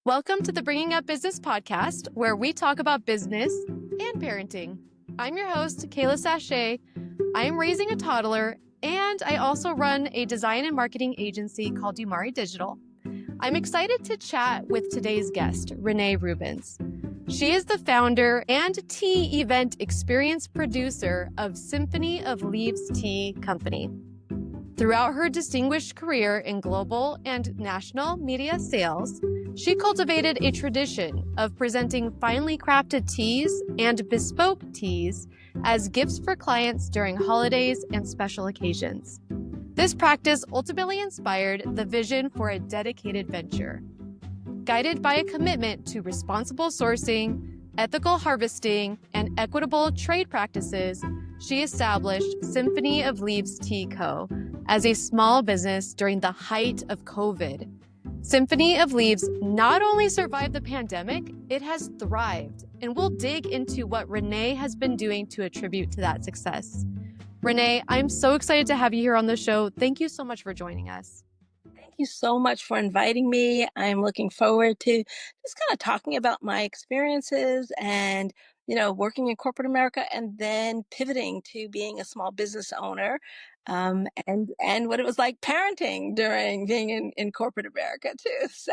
Welcome to the Bringing Up Business podcast, where we talk about business and parenting. I'm your host, Kaila Sachse. I am raising a toddler, and I also run a design and marketing agency called Umari Digital. I'm excited to chat with today's guest, Renee Rubens. She is the founder and tea event experience producer of Symphony of Leaves Tea Company. Throughout her distinguished career in global and national media sales, she cultivated a tradition of presenting finely crafted teas and bespoke teas as gifts for clients during holidays and special occasions. This practice ultimately inspired the vision for a dedicated venture. Guided by a commitment to responsible sourcing, ethical harvesting, and equitable trade practices, she established Symphony of Leaves Tea Co. as a small business during the height of COVID. Symphony of Leaves not only survived the pandemic, it has thrived, and we'll dig into what Renee has been doing to attribute to that success. Renee, I'm so excited to have you here on the show. Thank you so much for joining us. Thank you so much for inviting me. I'm looking forward to just kind of talking about my experiences and, working in corporate America and then pivoting to being a small business owner, and what it was like parenting during being in corporate America too. So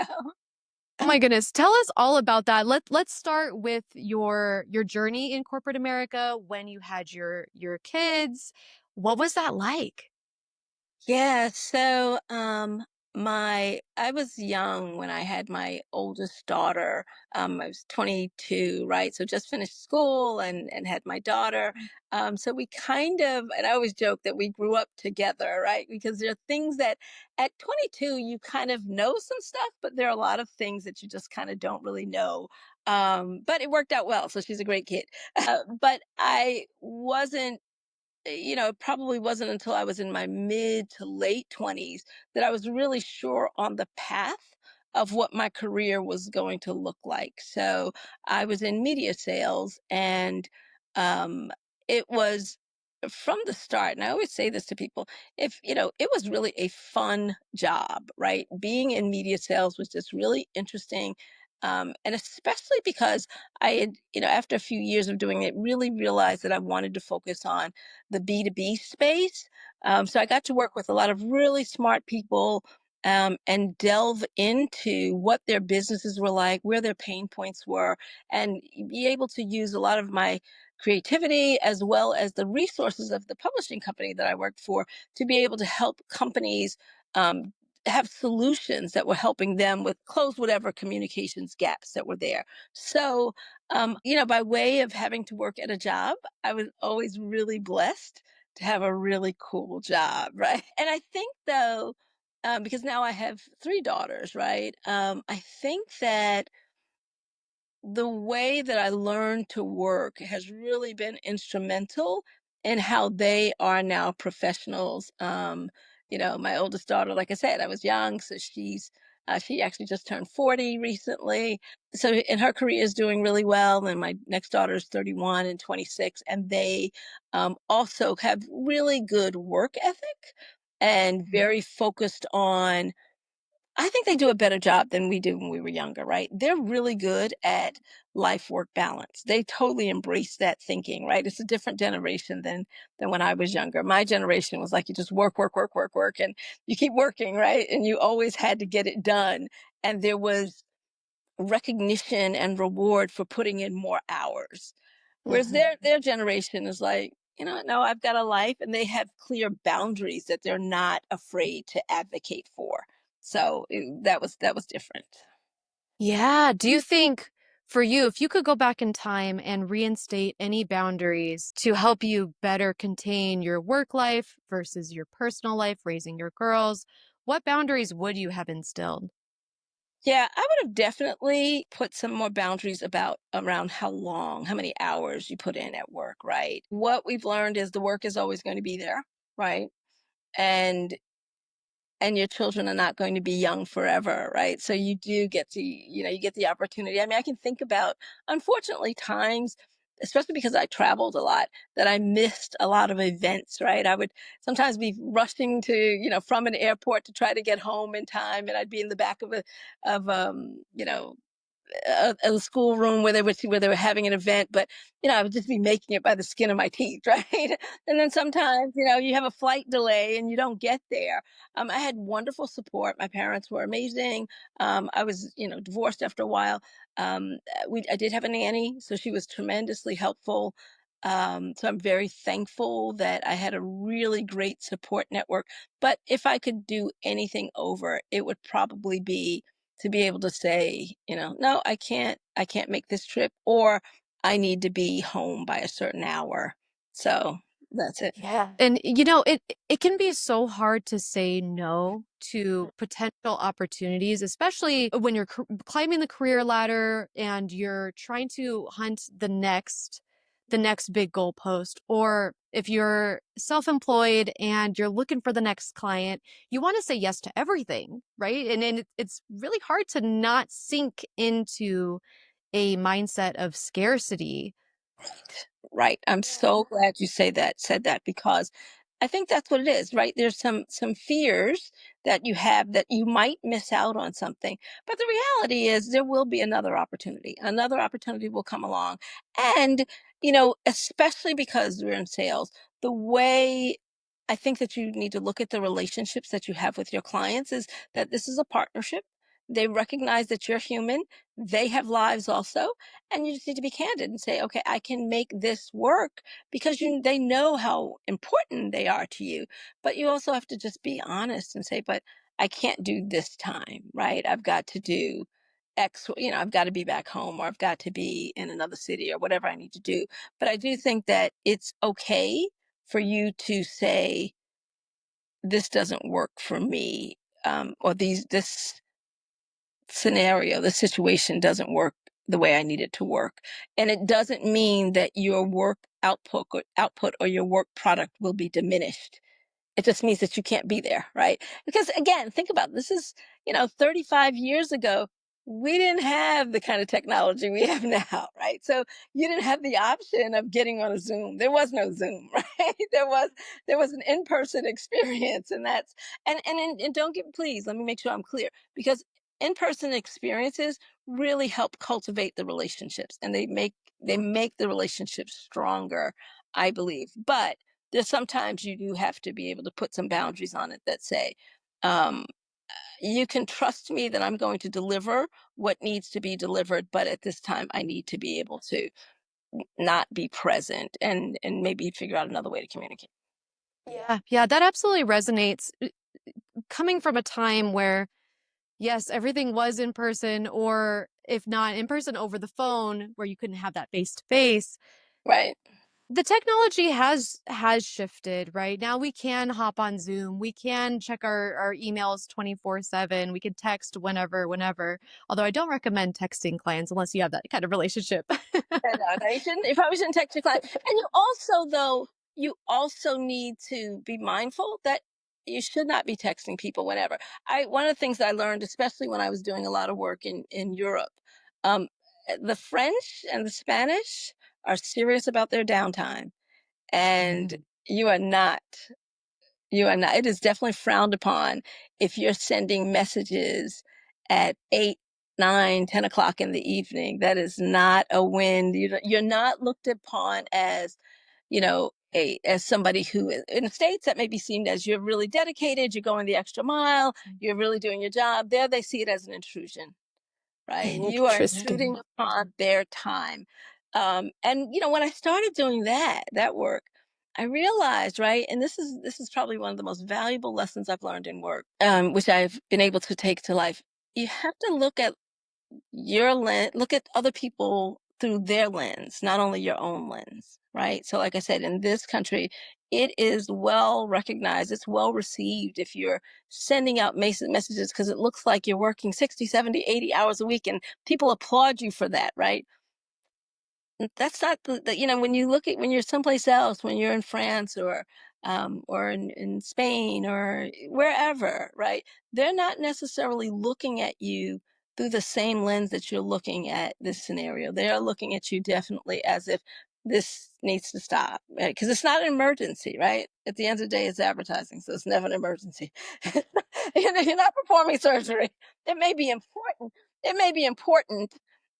Oh my goodness, tell us all about that. Let's start with your journey in corporate America when you had your kids. What was that like? yeah, so I was young when I had my oldest daughter. I was 22, right? So just finished school and had my daughter. So we kind of, and I always joke that we grew up together, right? Because there are things that at 22 you kind of know some stuff, but there are a lot of things that you just kind of don't really know. But it worked out well, so she's a great kid. But I wasn't, it probably wasn't until I was in my mid to late 20s that I was really sure on the path of what my career was going to look like. So I was in media sales, and um, it was from the start, and I always say this to people, it was really a fun job, right? Being in media sales was just really interesting. And especially because I had, after a few years of doing it, really realized that I wanted to focus on the B2B space. So I got to work with a lot of really smart people, and delve into what their businesses were like, where their pain points were, and be able to use a lot of my creativity as well as the resources of the publishing company that I worked for to be able to help companies um, have solutions that were helping them with close whatever communications gaps that were there. So, by way of having to work at a job, I was always really blessed to have a really cool job, right? And I think though, because now I have three daughters, right? I think that the way that I learned to work has really been instrumental in how they are now professionals. My oldest daughter, like I said, I was young, so she actually just turned 40 recently. So, and her career is doing really well. And my next daughter is 31 and 26, and they also have really good work ethic and very focused on. I think they do a better job than we did when we were younger, right? They're really good at life work balance. They totally embrace that thinking, right? It's a different generation than when I was younger. My generation was like you just work, work, work, work, work, and you keep working, right? And you always had to get it done. And there was recognition and reward for putting in more hours. Whereas their generation is like, no, I've got a life, and they have clear boundaries that they're not afraid to advocate for. So that was different. Yeah. Do you think for you, if you could go back in time and reinstate any boundaries to help you better contain your work life versus your personal life, raising your girls, what boundaries would you have instilled? Yeah, I would have definitely put some more boundaries about around how many hours you put in at work, right? What we've learned is the work is always going to be there, right? And your children are not going to be young forever, right? So you do get to, you get the opportunity. I mean, I can think about, unfortunately, times especially because I traveled a lot, that I missed a lot of events, right? I would sometimes be rushing to, from an airport to try to get home in time, and I'd be in the back of a schoolroom where they were having an event, but I would just be making it by the skin of my teeth, right? And then sometimes, you have a flight delay and you don't get there. I had wonderful support. My parents were amazing. I was, divorced after a while. I did have a nanny, so she was tremendously helpful. So I'm very thankful that I had a really great support network. But if I could do anything over, it would probably be to be able to say, no, I can't make this trip, or I need to be home by a certain hour. So that's it. Yeah. And it can be so hard to say no to potential opportunities, especially when you're climbing the career ladder and you're trying to hunt the next big goalpost, or if you're self-employed and you're looking for the next client, you want to say yes to everything, right? And it's really hard to not sink into a mindset of scarcity. Right. I'm so glad you said that, because I think that's what it is, right? There's some fears that you have that you might miss out on something. But the reality is there will be another opportunity. Another opportunity will come along. And, especially because we're in sales, the way I think that you need to look at the relationships that you have with your clients is that this is a partnership. They recognize that you're human. They have lives also, and you just need to be candid and say, okay, I can make this work, because they know how important they are to you. But you also have to just be honest and say, but I can't do this time, right? I've got to do X, I've got to be back home, or I've got to be in another city, or whatever I need to do. But I do think that it's okay for you to say, this doesn't work for me, or this scenario, the situation doesn't work the way I need it to work. And it doesn't mean that your work output or your work product will be diminished. It just means that you can't be there, right? Because again, think about it, this is, 35 years ago, we didn't have the kind of technology we have now, right? So you didn't have the option of getting on a Zoom. There was no Zoom, right? There was an in-person experience, and and don't get, please let me make sure I'm clear, because in-person experiences really help cultivate the relationships, and they make the relationships stronger, I believe. But there's sometimes you do have to be able to put some boundaries on it that say, um, you can trust me that I'm going to deliver what needs to be delivered, but at this time I need to be able to not be present, and maybe figure out another way to communicate. Yeah, yeah, that absolutely resonates. Coming from a time where, yes, everything was in person, or if not in person, over the phone, where you couldn't have that face to face. Right. The technology has shifted, right? Now we can hop on Zoom, we can check our emails 24/7, we can text whenever. Although I don't recommend texting clients unless you have that kind of relationship. No, you probably shouldn't text your client. And you also need to be mindful that you should not be texting people whenever. One of the things that I learned, especially when I was doing a lot of work in Europe, um, the French and the Spanish are serious about their downtime, and you are not. You are not. It is definitely frowned upon if you're sending messages at 8, 9, 10 o'clock in the evening. That is not a win. You're not looked upon as, as somebody who, in the States, that may be seen as you're really dedicated, you're going the extra mile, you're really doing your job. There they see it as an intrusion, right? You are Interesting. intruding upon their time. And when I started doing that work, I realized, right, and this is probably one of the most valuable lessons I've learned in work, which I've been able to take to life. You have to look at your lens, look at other people through their lens, not only your own lens, right? So, like I said, in this country, it is well recognized, it's well received if you're sending out messages, because it looks like you're working 60, 70, 80 hours a week, and people applaud you for that, right? That's not when you look at, when you're someplace else, when you're in France, or in Spain, or wherever, right? They're not necessarily looking at you through the same lens that you're looking at this scenario. They are looking at you definitely as if this needs to stop, because it's not an emergency, right? At the end of the day, it's advertising, so it's never an emergency. You're not performing surgery. It may be important. It may be important.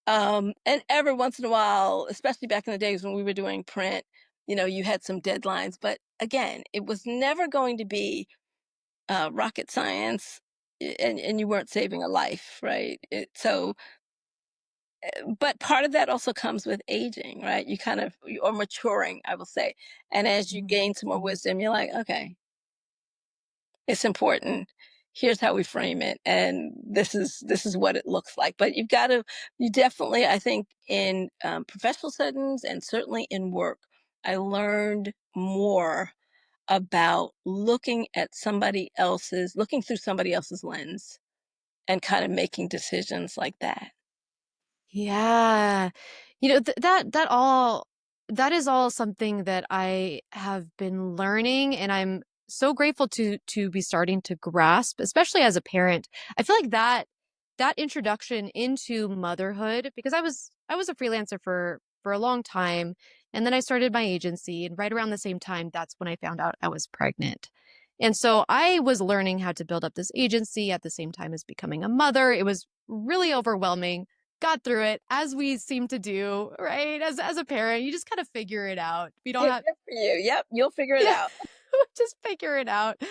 And every once in a while, especially back in the days when we were doing print, you had some deadlines. But again, it was never going to be rocket science, and you weren't saving a life, right? But part of that also comes with aging, right? Or maturing, I will say. And as you gain some more wisdom, you're like, okay, it's important. Here's how we frame it, and this is what it looks like. But you definitely, I think, in professional settings and certainly in work, I learned more about looking through somebody else's lens and kind of making decisions like that. Yeah. That is all something that I have been learning, and I'm so grateful to be starting to grasp, especially as a parent. I feel like that introduction into motherhood, because I was a freelancer for a long time, and then I started my agency, and right around the same time that's when I found out I was pregnant. And so I was learning how to build up this agency at the same time as becoming a mother. It was really overwhelming. Got through it, as we seem to do, right? As a parent, you just kind of figure it out. We don't Good have, for you. Yep, you'll figure it yeah, out. just figure it out.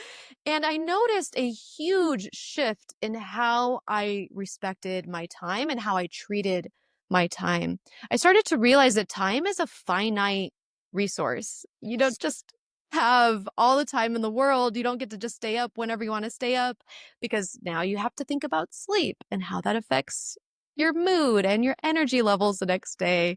And I noticed a huge shift in how I respected my time and how I treated my time. I started to realize that time is a finite resource. You don't just have all the time in the world. You don't get to just stay up whenever you want to stay up, because now you have to think about sleep and how that affects your mood and your energy levels the next day.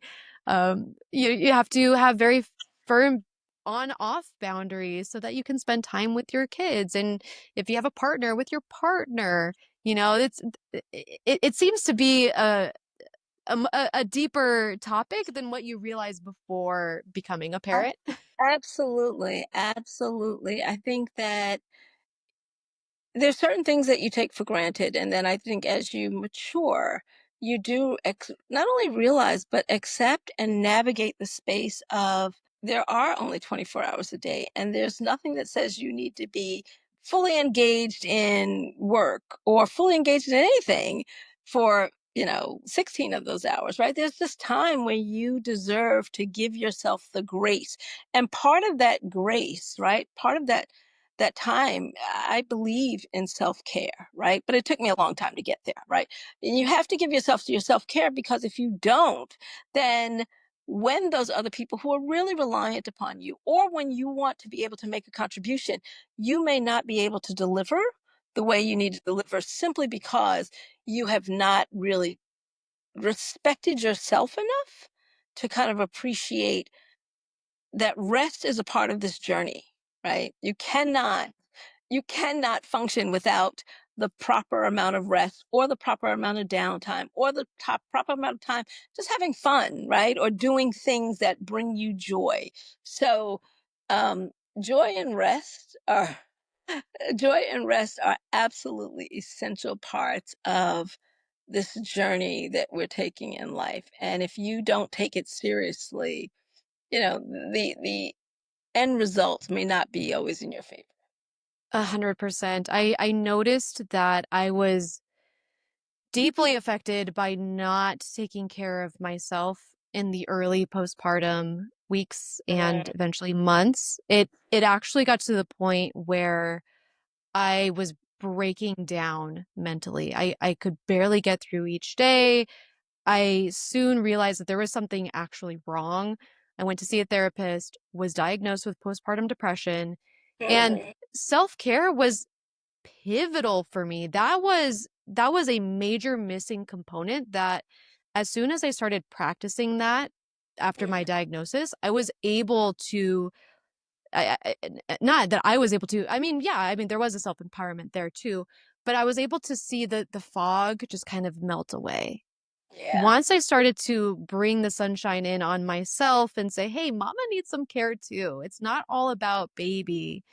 You have to have very firm on off boundaries so that you can spend time with your kids, and if you have a partner, with your partner. It seems to be a deeper topic than what you realize before becoming a A- parent. Absolutely, absolutely. I think that there's certain things that you take for granted, and then I think as you mature, you do not only realize but accept and navigate the space of there are only 24 hours a day, and there's nothing that says you need to be fully engaged in work or fully engaged in anything for 16 of those hours, right? There's this time where you deserve to give yourself the grace, and part of that grace, right, part of that time, I believe in self-care, right? But it took me a long time to get there, right? And you have to give yourself to your self-care, because if you don't, then when those other people who are really reliant upon you, or when you want to be able to make a contribution, you may not be able to deliver the way you need to deliver, simply because you have not really respected yourself enough to kind of appreciate that rest is a part of this journey, right? You cannot function without the proper amount of rest, or the proper amount of downtime, or the proper amount of time just having fun, right? Or doing things that bring you joy. So, um, joy and rest are joy and rest are absolutely essential parts of this journey that we're taking in life. And if you don't take it seriously, the end results may not be always in your favor. 100%. I noticed that I was deeply affected by not taking care of myself in the early postpartum weeks and Mm, eventually months. It actually got to the point where I was breaking down mentally. I could barely get through each day. I soon realized that there was something actually wrong. I went to see a therapist, was diagnosed with postpartum depression, and mm, self-care was pivotal for me. That was a major missing component that, as soon as I started practicing that after my mm. diagnosis, I was able to not that I was able to. I mean, yeah, I mean there was a self-empowerment there too, but I was able to see the fog just kind of melt away. Yeah. Once I started to bring the sunshine in on myself and say, "Hey, mama needs some care too. It's not all about baby.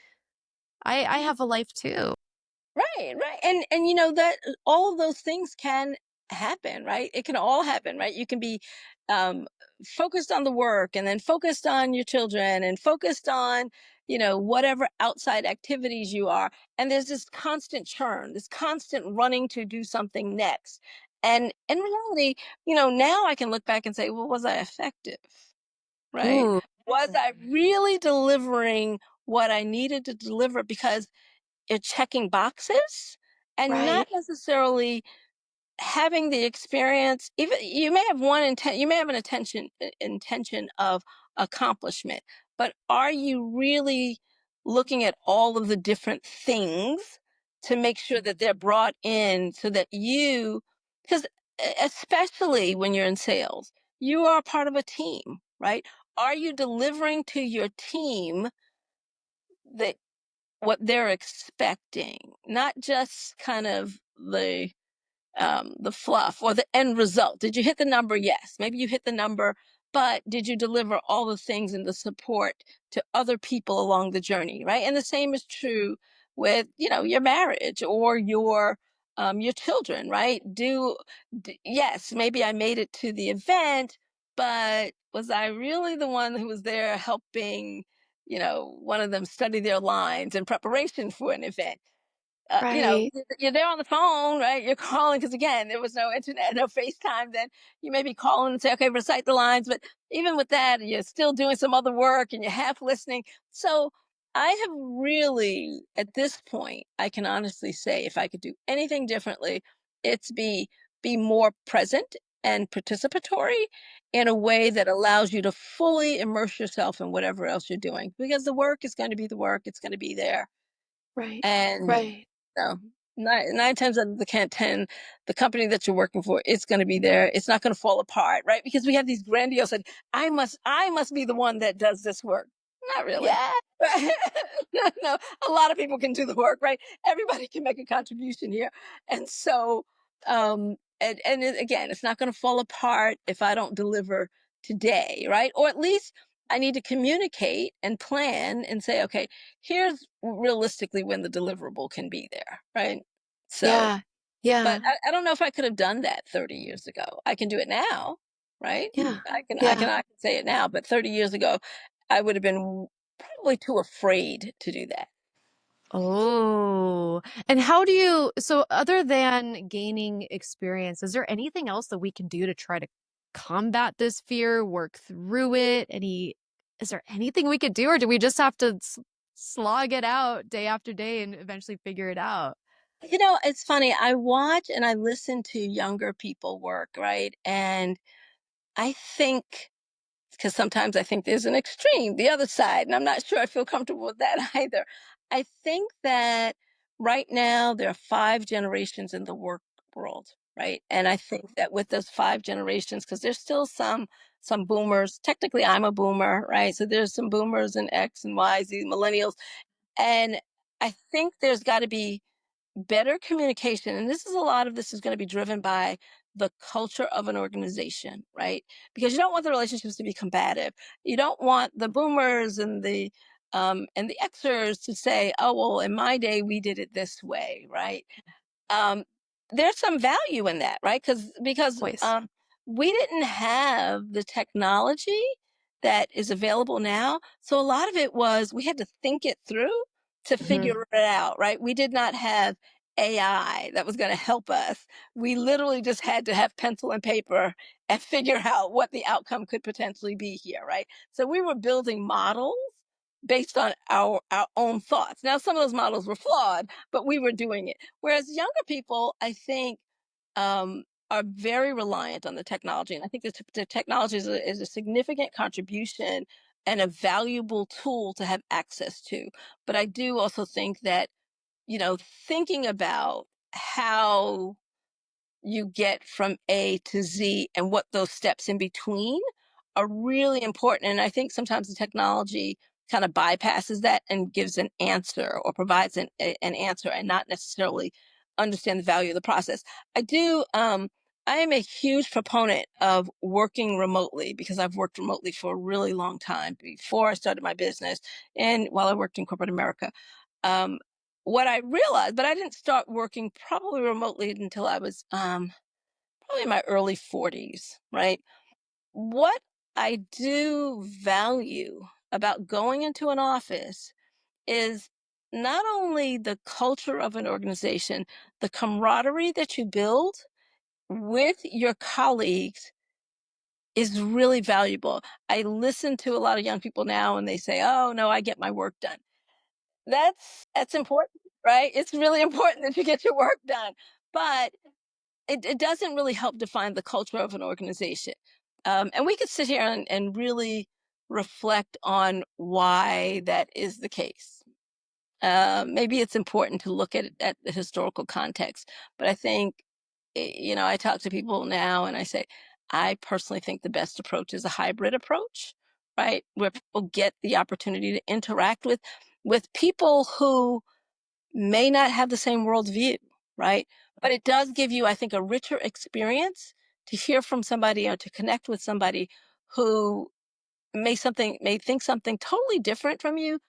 I have a life too." Right, right. And that all of those things can happen, right? It can all happen, right? You can be um, focused on the work and then focused on your children and focused on, whatever outside activities you are. And there's this constant churn, this constant running to do something next. And in reality, now I can look back and say, well, was I effective? Right? Ooh, Was I really delivering what I needed to deliver? Because you're checking boxes and not right, necessarily having the experience. Even you may have you may have an intention of accomplishment, but are you really looking at all of the different things to make sure that they're brought in so that because especially when you're in sales, you are part of a team, right? Are you delivering to your team the what they're expecting, not just kind of the fluff or the end result. Did you hit the number? Yes. Maybe you hit the number, but did you deliver all the things and the support to other people along the journey, right? And the same is true with, your marriage or your children, right? Yes, maybe I made it to the event, but was I really the one who was there helping, one of them study their lines in preparation for an event? right. You're there on the phone, right? You're calling because again, there was no internet, no FaceTime. Then you may be calling and say, "Okay, recite the lines." But even with that, you're still doing some other work and you're half listening. So I have really, at this point, I can honestly say, if I could do anything differently, it's be more present and participatory in a way that allows you to fully immerse yourself in whatever else you're doing, because the work is going to be the work. It's going to be there, Right. and Right. no, nine times out of the 10, the company that you're working for, it's going to be there. It's not going to fall apart, right? Because we have these grandiose, and I must be the one that does this work. Not really. Yeah. No, no, a lot of people can do the work, right? Everybody can make a contribution here, and so, again, it's not going to fall apart if I don't deliver today, right? Or at least I need to communicate and plan and say, okay, here's realistically when the deliverable can be there, right? So, Yeah. but Yeah. I don't know if I could have done that 30 years ago. I can do it now, right? Yeah. I can say it now, but 30 years ago, I would have been probably too afraid to do that. Oh, and how do you, so other than gaining experience, is there anything else that we can do to try to combat this fear, work through it? Is there anything we could do, or do we just have to slog it out day after day and eventually figure it out? It's funny. I watch and I listen to younger people work, right? And I think, because sometimes I think there's an extreme, the other side, and I'm not sure I feel comfortable with that either. I think that right now there are 5 generations in the work world, right? And I think that with those 5 generations, because there's still some boomers. Technically, I'm a boomer, right? So there's some boomers and X and Y, Z, millennials, and I think there's got to be better communication. And a lot of this is going to be driven by the culture of an organization, right? Because you don't want the relationships to be combative. You don't want the boomers and the Xers to say, oh, well, in my day we did it this way, right? um, there's some value in that, right? Because Always. we didn't have the technology that is available now, so a lot of it was we had to think it through to Hmm. figure it out, right? We did not have AI that was going to help us. We literally just had to have pencil and paper and figure out what the outcome could potentially be here, right? So we were building models based on our own thoughts. Now, some of those models were flawed, but we were doing it. Whereas younger people, I think, are very reliant on the technology. And I think the technology is a significant contribution and a valuable tool to have access to. But I do also think that, thinking about how you get from A to Z and what those steps in between are really important. And I think sometimes the technology kind of bypasses that and gives an answer or provides an answer and not necessarily understand the value of the process. I am a huge proponent of working remotely because I've worked remotely for a really long time before I started my business and while I worked in corporate America. Um, what I realized, but I didn't start working probably remotely until I was probably in my early 40s, right? What I do value about going into an office is not only the culture of an organization, the camaraderie that you build with your colleagues is really valuable. I listen to a lot of young people now and they say, "Oh, no, I get my work done." That's important, right? It's really important that you get your work done. But it doesn't really help define the culture of an organization. And we could sit here and really reflect on why that is the case. Maybe it's important to look at it at the historical context, but I think, I talk to people now and I say, I personally think the best approach is a hybrid approach, right? Where people get the opportunity to interact with people who may not have the same worldview, right? But it does give you, I think, a richer experience to hear from somebody or to connect with somebody who may think something totally different from you,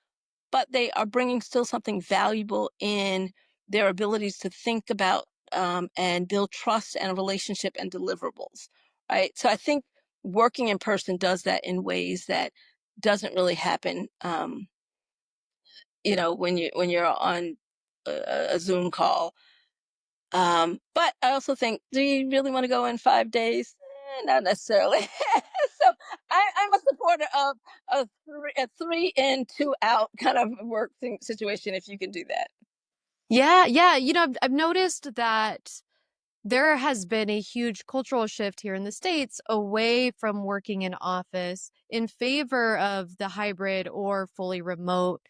but they are bringing still something valuable in their abilities to think about and build trust and a relationship and deliverables, right? So I think working in person does that in ways that doesn't really happen, when you're on a Zoom call. But I also think, do you really want to go in 5 days? Not necessarily. So I'm a supporter of a 3 in, 2 out kind of situation if you can do that. Yeah, yeah. I've noticed that there has been a huge cultural shift here in the States away from working in office in favor of the hybrid or fully remote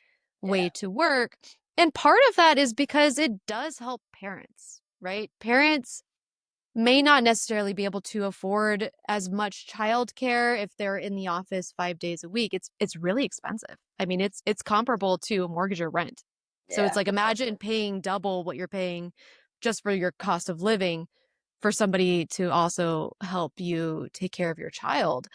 way Yeah, to work. And part of that is because it does help parents, right? Parents may not necessarily be able to afford as much childcare if they're in the office 5 days a week. It's really expensive. I mean, it's comparable to a mortgage or rent. So it's yeah, like imagine paying double what you're paying just for your cost of living for somebody to also help you take care of your child.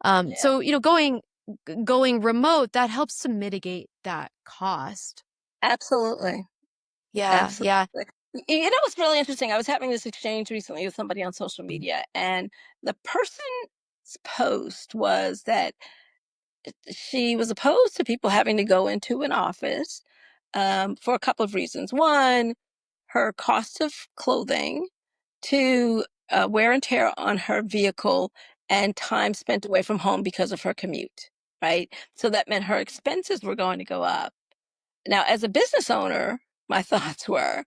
yeah. So going remote, that helps to mitigate that cost. Absolutely. Yeah, Absolutely. yeah. What's really interesting? I was having this exchange recently with somebody on social media, and the person's post was that she was opposed to people having to go into an office for a couple of reasons. One, her cost of clothing, to wear and tear on her vehicle, and time spent away from home because of her commute, right? So that meant her expenses were going to go up. Now, as a business owner, my thoughts were,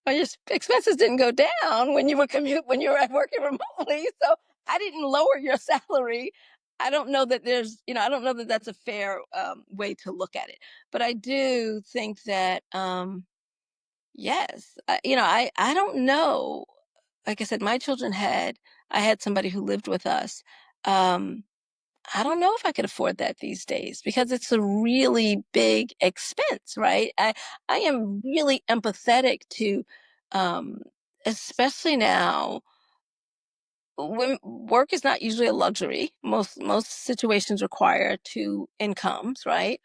well, your expenses didn't go down when you were working remotely. So I didn't lower your salary. I don't know that that's a fair way to look at it. But I do think that, yes, I don't know. Like I said, I had somebody who lived with us. Um, I don't know if I could afford that these days because it's a really big expense, right? I am really empathetic to, um, especially now when work is not usually a luxury. Most situations require two incomes, right?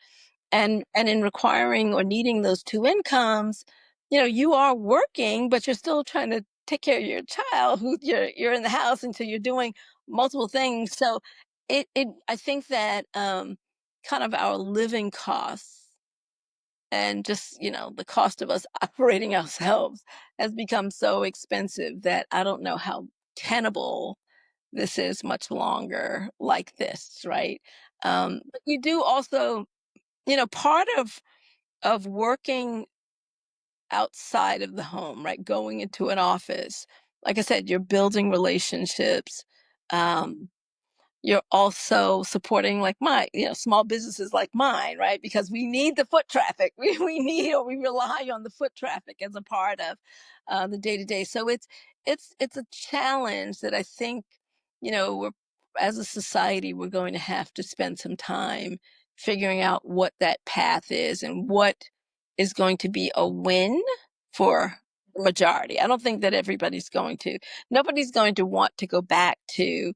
And in requiring or needing those two incomes, you are working, but you're still trying to take care of your child who you're in the house until you're doing multiple things. So it I think that kind of our living costs and just, the cost of us operating ourselves has become so expensive that I don't know how tenable this is much longer like this, right? But you do also, part of working outside of the home, right? Going into an office. Like I said, you're building relationships. Um, you're also supporting like small businesses like mine, right? Because we need the foot traffic. We rely on the foot traffic as a part of the day to day. So it's a challenge that I think, we're as a society, we're going to have to spend some time figuring out what that path is and what is going to be a win for the majority. I don't think that nobody's going to want to go back to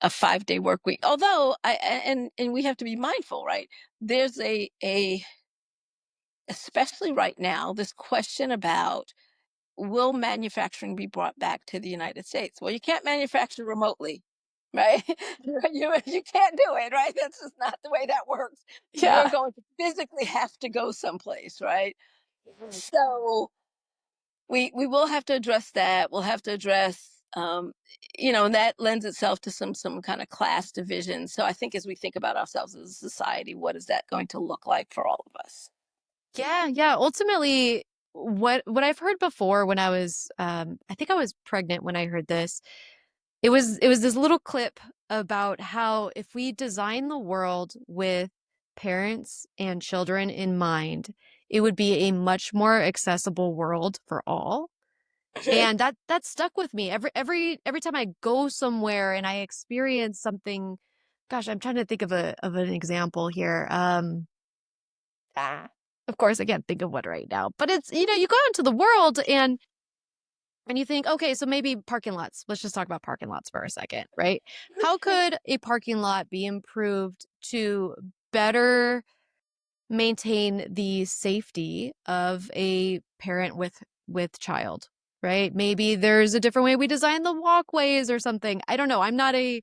a 5-day work week. Although and we have to be mindful, right? There's a especially right now, this question about will manufacturing be brought back to the United States? Well, you can't manufacture remotely, right? You can't do it, right? That's just not the way that works. You're Yeah. going to physically have to go someplace, right? So we will have to address that. We'll have to address, and that lends itself to some kind of class division. So I think as we think about ourselves as a society, what is that going to look like for all of us? Yeah, yeah. Ultimately, what I've heard before when I think I was pregnant when I heard this. It was this little clip about how if we design the world with parents and children in mind, it would be a much more accessible world for all. And that stuck with me. Every time I go somewhere and I experience something, gosh, I'm trying to think of an example here. Ah, of course I can't think of one right now. But it's, you go out into the world and you think, okay, so maybe parking lots. Let's just talk about parking lots for a second, right? How could a parking lot be improved to better maintain the safety of a parent with child, right? Maybe there's a different way we design the walkways or something. I don't know. I'm not a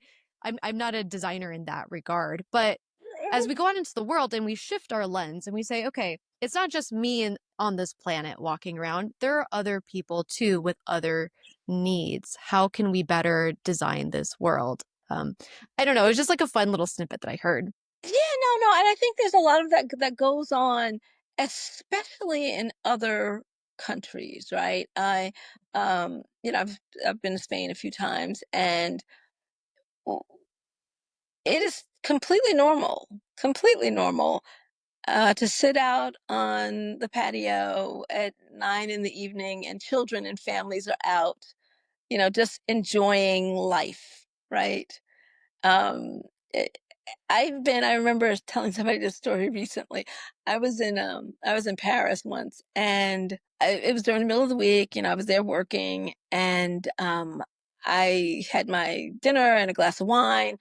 designer in that regard, but as we go out into the world and we shift our lens and we say, okay, it's not just me on this planet walking around. There are other people too with other needs. How can we better design this world? I don't know. It was just like a fun little snippet that I heard. Yeah, no, and I think there's a lot of that goes on, especially in other countries, right? I've been to Spain a few times, and w- it is completely normal, to sit out on the patio at 9 in the evening, and children and families are out, just enjoying life, right? Um, I remember telling somebody this story recently. I was in Paris once, and it was during the middle of the week. I was there working, and I had my dinner and a glass of wine,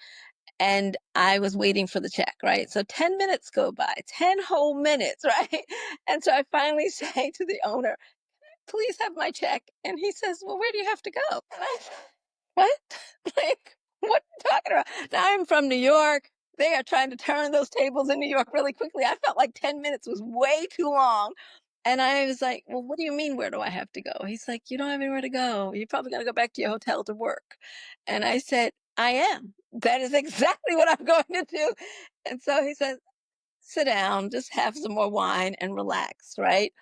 and I was waiting for the check, right? So 10 minutes go by, 10 whole minutes, right? And so I finally say to the owner, please have my check. And he says, well, where do you have to go? And I said, what? Like, what are you talking about? Now I'm from New York. They are trying to turn those tables in New York really quickly. I felt like 10 minutes was way too long. And I was like, well, what do you mean, where do I have to go? He's like, you don't have anywhere to go. You're probably going to go back to your hotel to work. And I said, I am. That is exactly what I'm going to do. And so he said, sit down, just have some more wine and relax, right?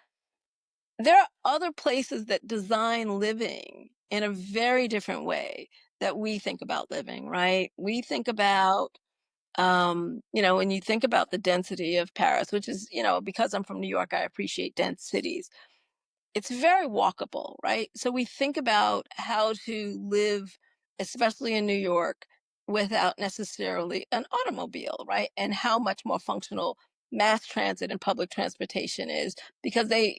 There are other places that design living in a very different way that we think about living, right? We think about, when you think about the density of Paris, which is, because I'm from New York, I appreciate dense cities. It's very walkable, right? So we think about how to live, especially in New York, without necessarily an automobile, right? And how much more functional mass transit and public transportation is because New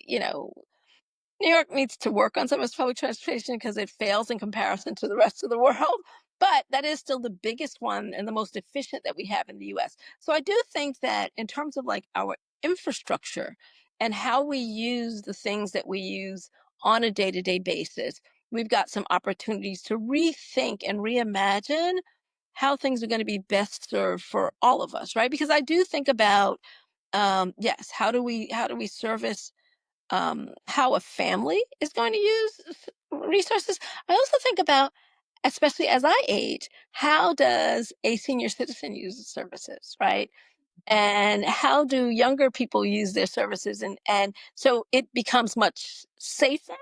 York needs to work on some of its public transportation because it fails in comparison to the rest of the world. But that is still the biggest one and the most efficient that we have in the US. So I do think that in terms of like our infrastructure and how we use the things that we use on a day to day basis, we've got some opportunities to rethink and reimagine how things are going to be best served for all of us, right? Because I do think about, yes, how do we service, how a family is going to use resources. I also think about, especially as I age, how does a senior citizen use the services, right? And how do younger people use their services? And so it becomes much safer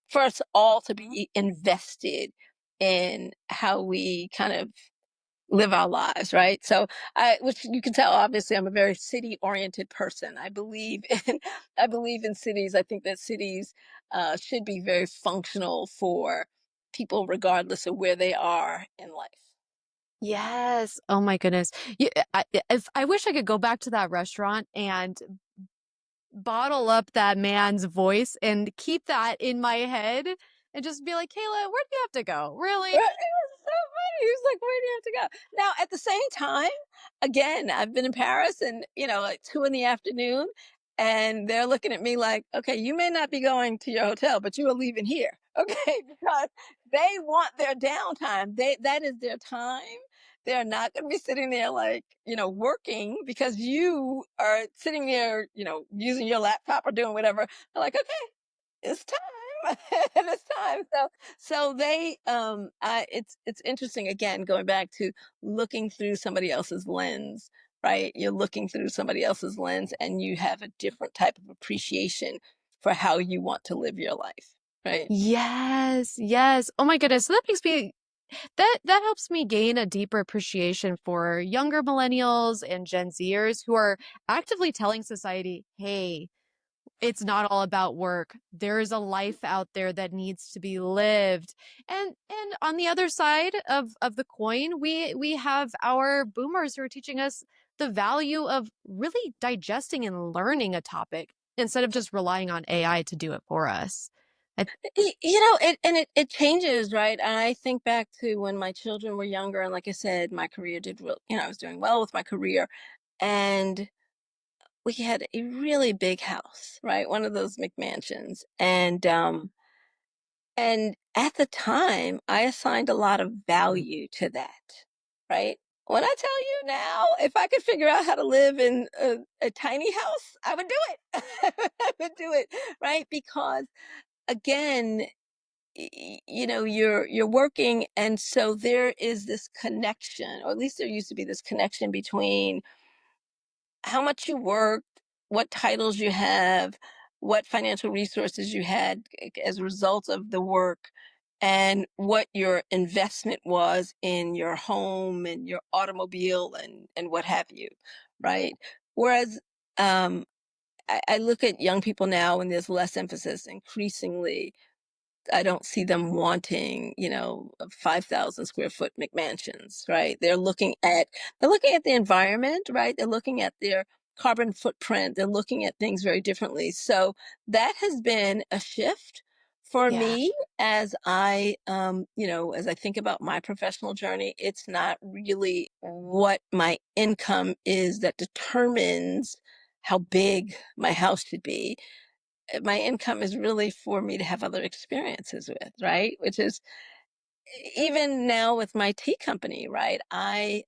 for us all to be invested in how we kind of live our lives, right? So which you can tell, obviously, I'm a very city-oriented person. I believe in, I believe in cities. I think that cities should be very functional for people, regardless of where they are in life. Yes. Oh my goodness. If I wish I could go back to that restaurant and bottle up that man's voice and keep that in my head and just be like, Kaila, where do you have to go? Right? Really? It was so funny. He was like, "Where do you have to go?" Now, at the same time, again, I've been in Paris, and like 2 in the afternoon. And they're looking at me like, okay, you may not be going to your hotel, but you are leaving here. Okay. Because they want their downtime. That is their time. They're not going to be sitting there like, working because you are sitting there, using your laptop or doing whatever. They're like, okay, it's time. It's time. So they it's interesting, again, going back to looking through somebody else's lens, right? You're looking through somebody else's lens and you have a different type of appreciation for how you want to live your life, right? Yes, yes. Oh my goodness. So that makes me that helps me gain a deeper appreciation for younger millennials and Gen Zers who are actively telling society, hey, it's not all about work. There is a life out there that needs to be lived. And on the other side of the coin, we have our boomers who are teaching us the value of really digesting and learning a topic instead of just relying on AI to do it for us. I, It changes, right? And I think back to when my children were younger, and like I said, my career did real, I was doing well with my career, and we had a really big house, right? One of those McMansions. And at the time, I assigned a lot of value to that, right? When I tell you now, if I could figure out how to live in a tiny house, I would do it. I would do it, right? Because again, you're working, and so there is this connection, or at least there used to be this connection between how much you worked, what titles you have, what financial resources you had as a result of the work, and what your investment was in your home and your automobile and what have you, right? Whereas I look at young people now, and there's less emphasis increasingly. I don't see them wanting, 5,000 square foot McMansions, right? They're looking at the environment, right? They're looking at their carbon footprint. They're looking at things very differently. So that has been a shift for yeah. me as I think about my professional journey. It's not really what my income is that determines how big my house should be. My income is really for me to have other experiences with, right? Which is even now with my tea company, right? I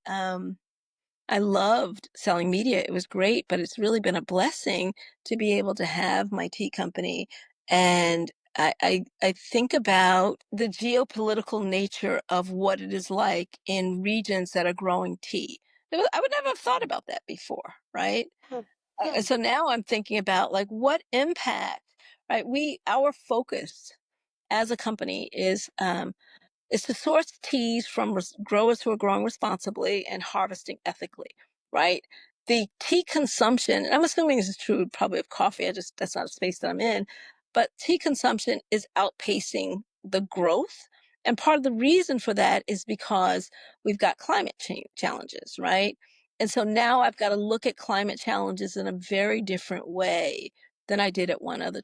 loved selling media. It was great, but it's really been a blessing to be able to have my tea company. And I think about the geopolitical nature of what it is like in regions that are growing tea. I would never have thought about that before, right? Hmm. So now I'm thinking about, like, what impact, right? Our focus as a company is to source teas from growers who are growing responsibly and harvesting ethically, right? The tea consumption, and I'm assuming this is true probably of coffee, that's not a space that I'm in, but tea consumption is outpacing the growth. And part of the reason for that is because we've got climate change challenges, right? And so now I've got to look at climate challenges in a very different way than I did at other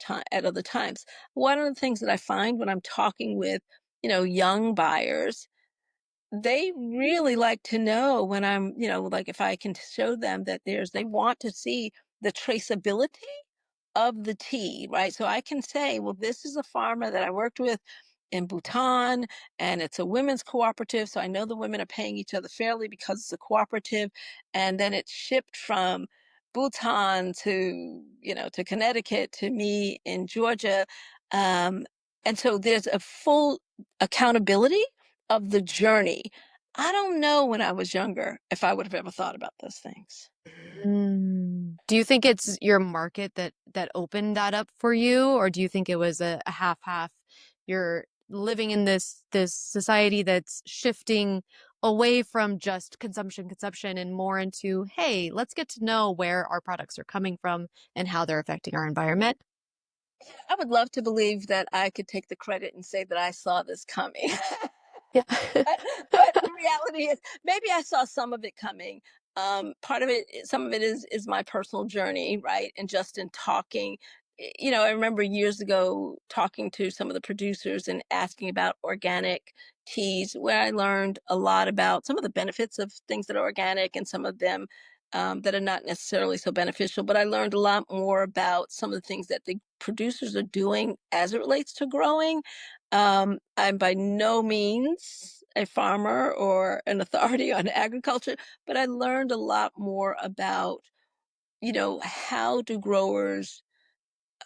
times. One of the things that I find when I'm talking with young buyers, they really like to know when like if I can show them that they want to see the traceability of the tea, right? So I can say, well, this is a farmer that I worked with in Bhutan, and it's a women's cooperative. So I know the women are paying each other fairly because it's a cooperative. And then it's shipped from Bhutan to Connecticut to me in Georgia. Um, and so there's a full accountability of the journey. I don't know when I was younger if I would have ever thought about those things. Do you think it's your market that opened that up for you, or do you think it was a half-half? You're living in this society that's shifting away from just consumption and more into, hey, let's get to know where our products are coming from and how they're affecting our environment. I would love to believe that I could take the credit and say that I saw this coming. Yeah. but, but the reality is, maybe I saw some of it coming. Part of it, some of it is my personal journey, right? And just in talking, I remember years ago talking to some of the producers and asking about organic teas, where I learned a lot about some of the benefits of things that are organic and some of them that are not necessarily so beneficial. But I learned a lot more about some of the things that the producers are doing as it relates to growing. I'm by no means a farmer or an authority on agriculture, but I learned a lot more about, how do growers,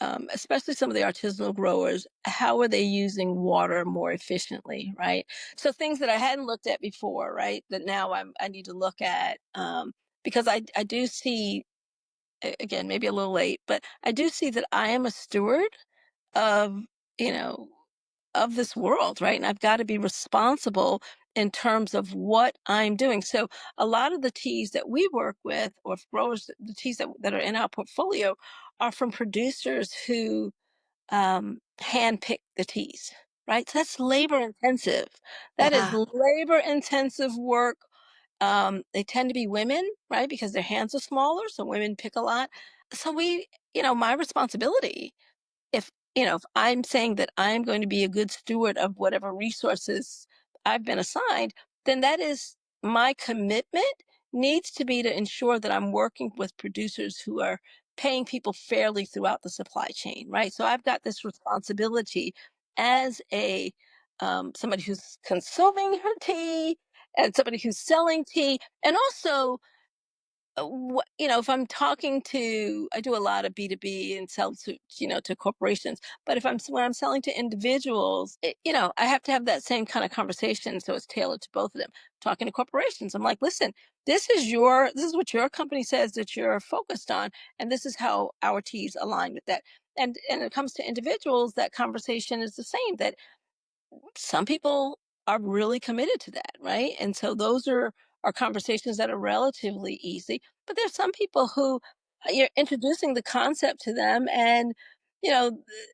especially some of the artisanal growers, how are they using water more efficiently, right? So things that I hadn't looked at before, right? That now I need to look at, because I do see, again, maybe a little late, but I do see that I am a steward of, you know, of this world, right? And I've got to be responsible in terms of what I'm doing. So a lot of the teas that we work with, or growers, the teas that are in our portfolio, are from producers who handpick the teas, right? So that's labor intensive. That is Yeah. labor intensive work. They tend to be women, right? Because their hands are smaller, so women pick a lot. So my responsibility, if I'm saying that I'm going to be a good steward of whatever resources I've been assigned, then that is my commitment needs to be to ensure that I'm working with producers who are paying people fairly throughout the supply chain, right? So I've got this responsibility as a somebody who's consuming her tea and somebody who's selling tea, and also if I'm talking to, I do a lot of B2B and sell to corporations, but when I'm selling to individuals, I have to have that same kind of conversation. So it's tailored to both of them. Talking to corporations, I'm like, listen, this is what your company says that you're focused on. And this is how our teas align with that. And it comes to individuals, that conversation is the same, that some people are really committed to that, right? And so those are conversations that are relatively easy. But there's some people who you're introducing the concept to them, and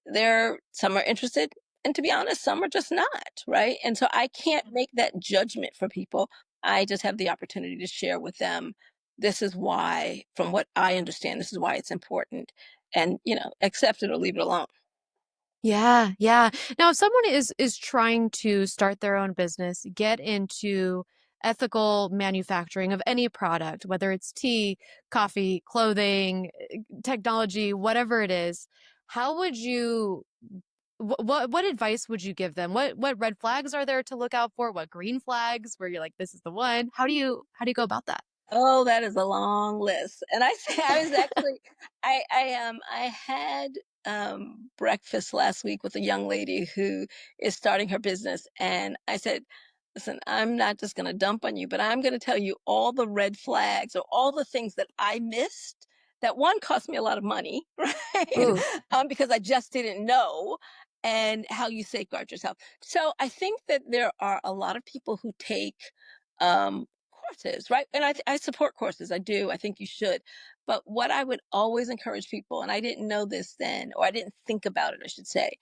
they're some are interested, and to be honest, some are just not, right? And so I can't make that judgment for people. I just have the opportunity to share with them. This is why, from what I understand, this is why it's important, and accept it or leave it alone. Yeah, yeah. Now, if someone is trying to start their own business, get into ethical manufacturing of any product, whether it's tea, coffee, clothing, technology, whatever it is, how would you what advice would you give them? What red flags are there to look out for? What green flags where you're like, this is the one? How do you go about that? Oh, that is a long list. And I say I was actually I had breakfast last week with a young lady who is starting her business, and I said, "Listen, I'm not just going to dump on you, but I'm going to tell you all the red flags or all the things that I missed that one cost me a lot of money, right? Ooh. Because I just didn't know, and how you safeguard yourself." So I think that there are a lot of people who take courses, right? And I support courses. I do. I think you should. But what I would always encourage people, and I didn't know this then, or I didn't think about it, I should say,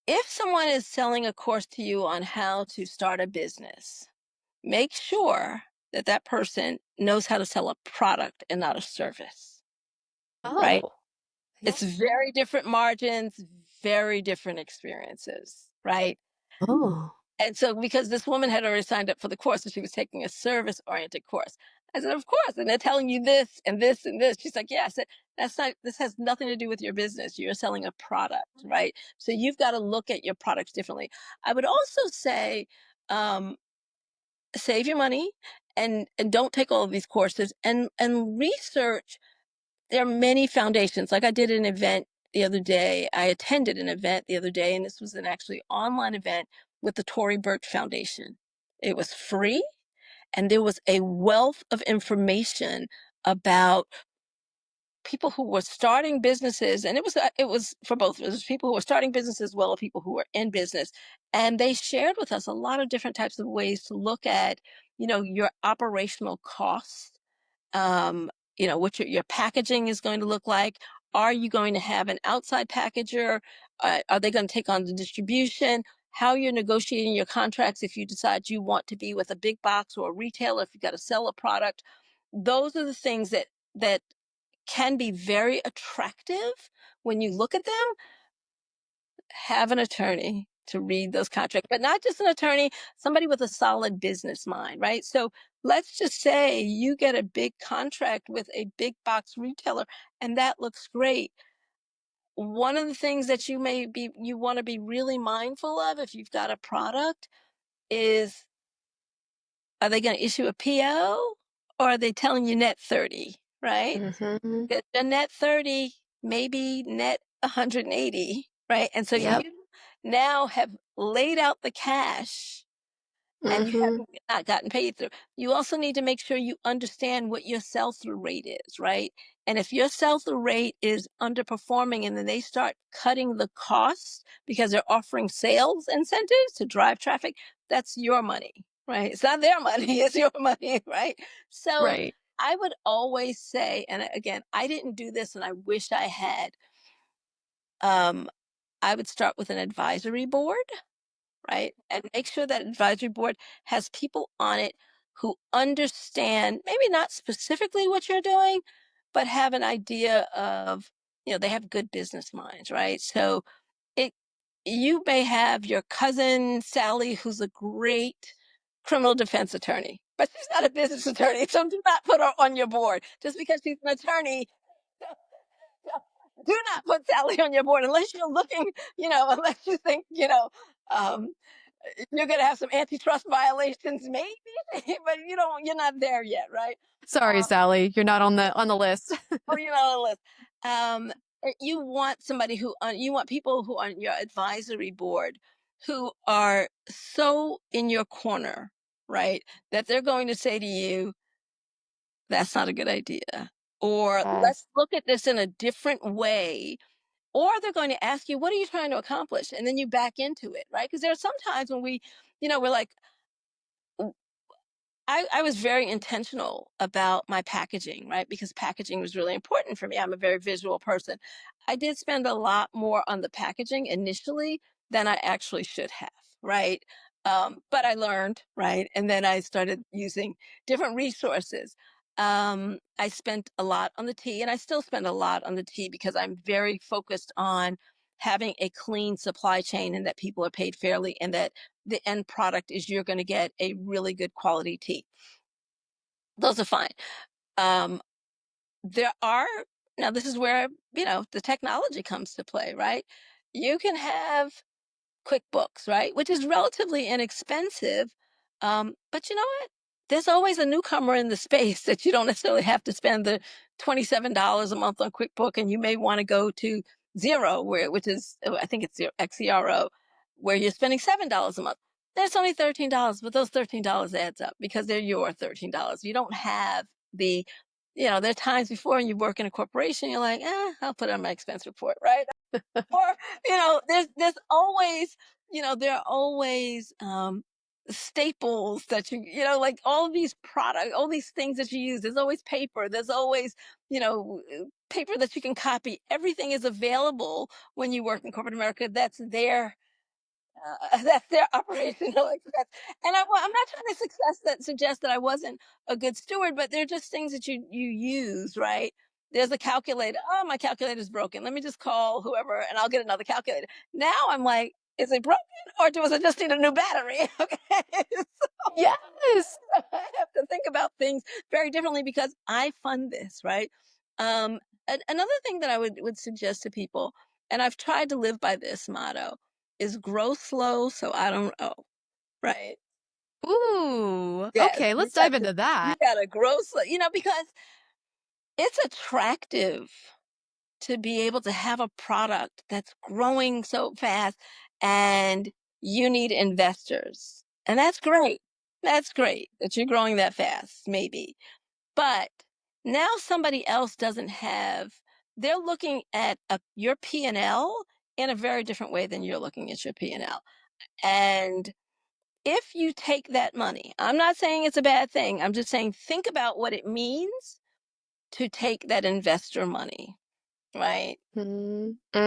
if someone is selling a course to you on how to start a business, make sure that that person knows how to sell a product and not a service, right? Oh. Yeah. It's very different margins, very different experiences, right? Oh. And so, because this woman had already signed up for the course, so she was taking a service-oriented course. I said, "Of course, and they're telling you this and this and this." She's like, "Yeah." I said, "That's not. This has nothing to do with your business. You're selling a product, right? So you've got to look at your products differently." I would also say, um, save your money and don't take all of these courses, and research. There are many foundations. Like, I did an event the other day. I attended an event the other day, and this was an actually online event with the Tory Burch Foundation. It was free, and there was a wealth of information about people who were starting businesses, and it was for both. It was people who were starting businesses, as well as people who were in business, and they shared with us a lot of different types of ways to look at, your operational costs, um, what your packaging is going to look like. Are you going to have an outside packager? Are they going to take on the distribution? How you're negotiating your contracts if you decide you want to be with a big box or a retailer, if you got to sell a product. Those are the things that can be very attractive when you look at them. Have an attorney. to read those contracts, but not just an attorney, somebody with a solid business mind, right? So let's just say you get a big contract with a big box retailer and that looks great. One of the things that you want to be really mindful of if you've got a product is, are they going to issue a PO or are they telling you net 30, right? Mm-hmm. The net 30, maybe net 180, right? And so Yep. you now have laid out the cash and you Mm-hmm. haven't not gotten paid through. You also need to make sure you understand what your sell-through rate is, right? And if your sell-through rate is underperforming and then they start cutting the costs because they're offering sales incentives to drive traffic, that's your money, right? It's not their money, it's your money, right? So Right. I would always say, and again, I didn't do this and I wish I had, um, I would start with an advisory board, right? And make sure that advisory board has people on it who understand, maybe not specifically what you're doing, but have an idea of, they have good business minds, right? So it you may have your cousin Sally, who's a great criminal defense attorney, but she's not a business attorney. So do not put her on your board. Just because she's an attorney, do not put Sally on your board unless you're looking, unless you think, um, you're going to have some antitrust violations, maybe, but you're not there yet, right? Sorry, Sally, you're not on the list. Or you're not on the list. You want somebody you want people who are on your advisory board who are so in your corner, right? That they're going to say to you, that's not a good idea. Or let's Yes. look at this in a different way. Or they're going to ask you, what are you trying to accomplish? And then you back into it, right? Because there are some times when we're like, I was very intentional about my packaging, right? Because packaging was really important for me. I'm a very visual person. I did spend a lot more on the packaging initially than I actually should have, right? But I learned, right? And then I started using different resources. I spent a lot on the tea, and I still spend a lot on the tea because I'm very focused on having a clean supply chain and that people are paid fairly and that the end product is you're going to get a really good quality tea. Those are fine. Um, there are, now this is where, the technology comes to play, right? You can have QuickBooks, right? Which is relatively inexpensive. But you know what? There's always a newcomer in the space that you don't necessarily have to spend the $27 a month on QuickBook, and you may want to go to Zero, which is, I think it's Xero, where you're spending $7 a month. That's only $13, but those $13 adds up because they're your $13. You don't have there are times before you work in a corporation, you're like, I'll put it on my expense report, right? Or there's always there are always staples that like all these products, all these things that you use. There's always paper, there's always paper that you can copy. Everything is available when you work in corporate America. That's their that's their operational expense. And I'm not trying to suggest that I wasn't a good steward, but they're just things that you use, right? There's a calculator. Oh, my calculator's broken. Let me just call whoever and I'll get another calculator. Now I'm like, is it broken or does it just need a new battery? Okay. Yes. I have to think about things very differently because I fund this, right? Um, Another thing that I would suggest to people, and I've tried to live by this motto, is grow slow so I don't owe, right? Ooh. Yes, Okay, let's dive into you that. gotta grow slow, because it's attractive to be able to have a product that's growing so fast and you need investors. And that's great. That's great that you're growing that fast, maybe. But now somebody else doesn't have, they're looking at your P&L in a very different way than you're looking at your P&L. And if you take that money, I'm not saying it's a bad thing. I'm just saying think about what it means to take that investor money, right?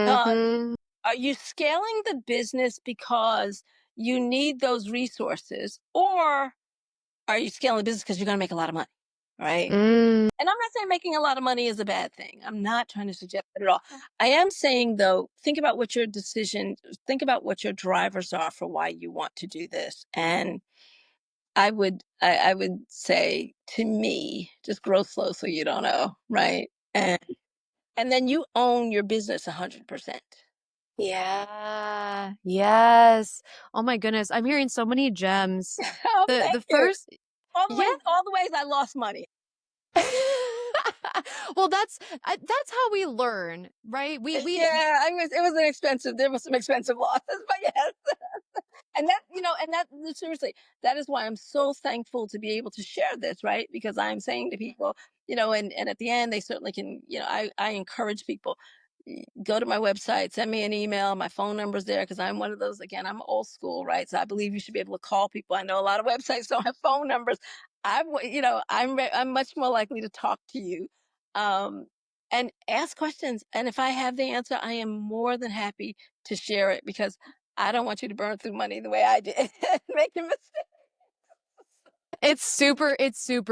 Uh, Mm-hmm. are you scaling the business because you need those resources, or are you scaling the business because you're going to make a lot of money? right? Mm, And I'm not saying making a lot of money is a bad thing. I'm not trying to suggest that at all. I am saying though, think about what your drivers are for why you want to do this. And I would say to me, just grow slow so you don't know, right? And then you own your business 100%. yeah. Yes. Oh my goodness. I'm hearing so many gems. Oh, The thank you. first, yeah. All the ways I lost money. Well, that's how we learn, right? We Yeah, it was an expensive. There was some expensive losses, but yes. And that, and that seriously, that is why I'm so thankful to be able to share this, right? Because I'm saying to people, and at the end, they certainly can, I encourage people, go to my website, send me an email. My phone number's there because I'm one of those, again, I'm old school, right? So I believe you should be able to call people. I know a lot of websites don't have phone numbers. I'm much more likely to talk to you. Um, and ask questions. And if I have the answer, I am more than happy to share it because I don't want you to burn through money the way I did, making mistakes. it's super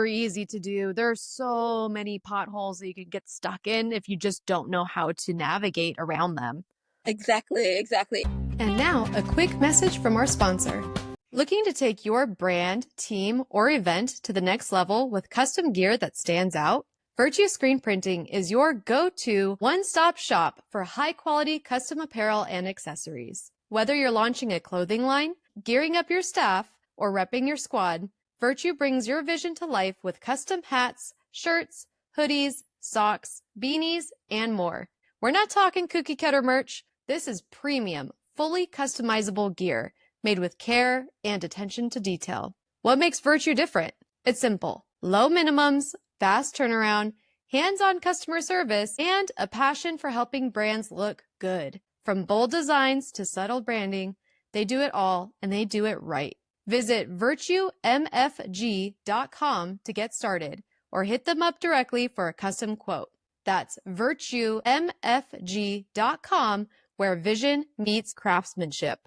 easy to do. There are so many potholes that you could get stuck in if you just don't know how to navigate around them. Exactly, exactly. And now, a quick message from our sponsor. Looking to take your brand, team, or event to the next level with custom gear that stands out? Virtue Screen Printing is your go-to one-stop shop for high-quality custom apparel and accessories. Whether you're launching a clothing line, gearing up your staff, or repping your squad, Virtue brings your vision to life with custom hats, shirts, hoodies, socks, beanies, and more. We're not talking cookie cutter merch. This is premium, fully customizable gear made with care and attention to detail. What makes Virtue different? It's simple. Low minimums, fast turnaround, hands-on customer service, and a passion for helping brands look good. From bold designs to subtle branding, they do it all and they do it right. Visit virtuemfg.com to get started or hit them up directly for a custom quote. That's virtuemfg.com, where vision meets craftsmanship.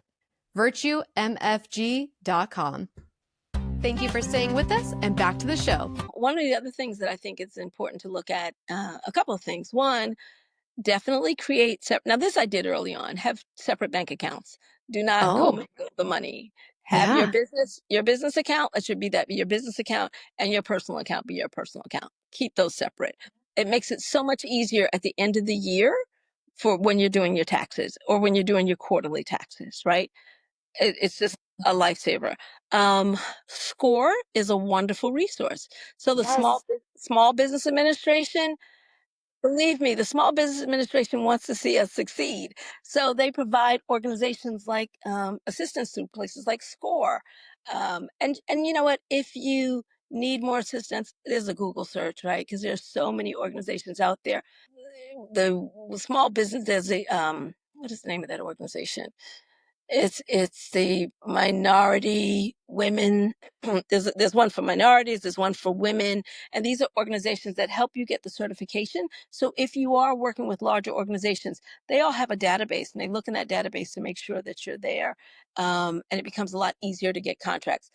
virtuemfg.com. Thank you for staying with us, and back to the show. One of the other things that I think it's important to look at, a couple of things. One, definitely create now this I did early on, have separate bank accounts. Do not Oh, commingle the money. Have yeah. your business account, it should be that be your business account, and your personal account be your personal account. Keep those separate. It makes it so much easier at the end of the year for when you're doing your taxes or when you're doing your quarterly taxes, right? It's just a lifesaver. SCORE is a wonderful resource. So the Yes. Small Business Administration, believe me, the Small Business Administration wants to see us succeed. So they provide organizations like assistance through places like SCORE. And you know what? If you need more assistance, there's a Google search, right? Because there's so many organizations out there. The small business, there's a what is the name of that organization? It's the minority women. There's one for minorities, there's one for women, and these are organizations that help you get the certification. So if you are working with larger organizations, they all have a database, and they look in that database to make sure that you're there, and it becomes a lot easier to get contracts.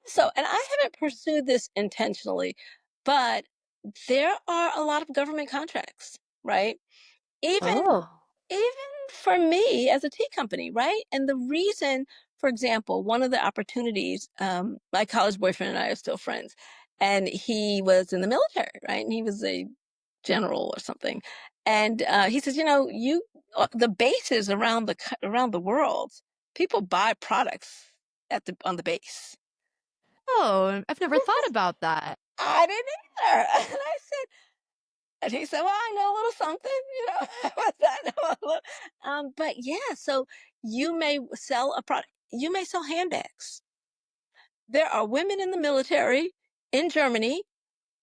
So, and I haven't pursued this intentionally, but there are a lot of government contracts, right? Even Oh. even for me as a tea company, right? And the reason, for example, one of the opportunities, my college boyfriend and I are still friends, and he was in the military, right? And he was a general or something. And he says, the bases around around the world, people buy products on the base. Oh, I've never thought about that. I didn't either. And I said, and he said, "Well, I know a little something, I know a little." But yeah, so you may sell a product. You may sell handbags. There are women in the military in Germany,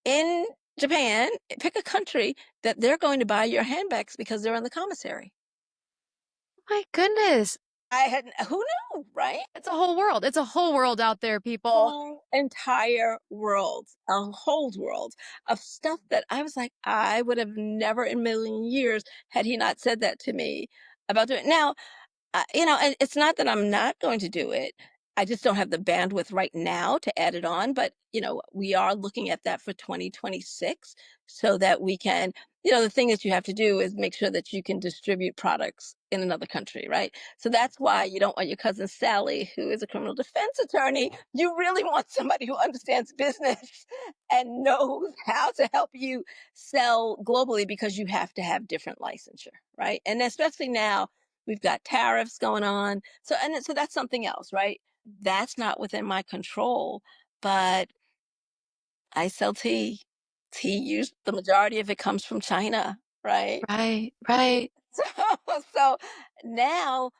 in Japan. Pick a country that they're going to buy your handbags because they're in the commissary. My goodness. Who knew, right? It's a whole world. It's a whole world out there, people. Whole entire world, a whole world of stuff that I was like, I would have never in a million years had he not said that to me about doing it. Now, and it's not that I'm not going to do it. I just don't have the bandwidth right now to add it on, but, we are looking at that for 2026 so that we can, the thing that you have to do is make sure that you can distribute products in another country, right? So that's why you don't want your cousin Sally, who is a criminal defense attorney. You really want somebody who understands business and knows how to help you sell globally, because you have to have different licensure, right? And especially now we've got tariffs going on. So that's something else, right? That's not within my control, but I sell tea. The majority of it comes from China, right? Right, right, So, so now,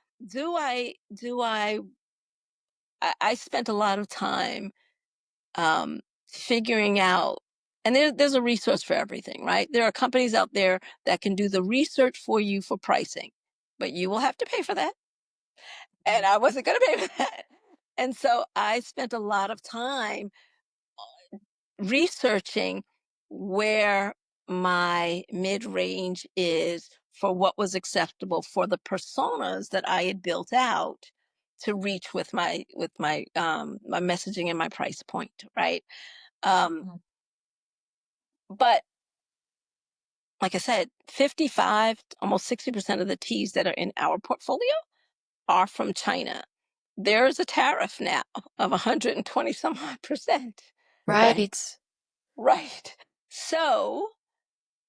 I spent a lot of time figuring out, and there's a resource for everything, right? There are companies out there that can do the research for you for pricing, but you will have to pay for that. And I wasn't going to pay for that. And so I spent a lot of time researching where my mid-range is for what was acceptable for the personas that I had built out to reach with my messaging and my price point, right? Um, but like I said, 55, almost 60% of the teas that are in our portfolio are from China. There's a tariff now of 120 some odd percent. Okay. right, Right. So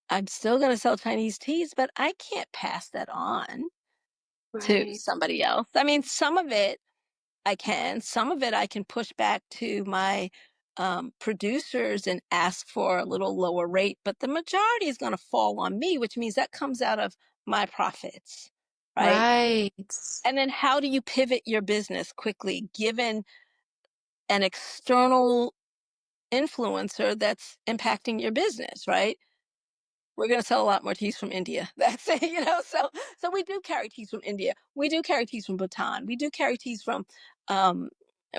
I'm still going to sell Chinese teas, but I can't pass that on to right, somebody else. I mean, some of it I can, some of it I can push back to my producers and ask for a little lower rate, but the majority is going to fall on me, which means that comes out of my profits, right? right. And then how do you pivot your business quickly given an external influencer that's impacting your business, right? We're gonna sell a lot more teas from India. That's it, so we do carry teas from India. We do carry teas from Bhutan. We do carry teas um,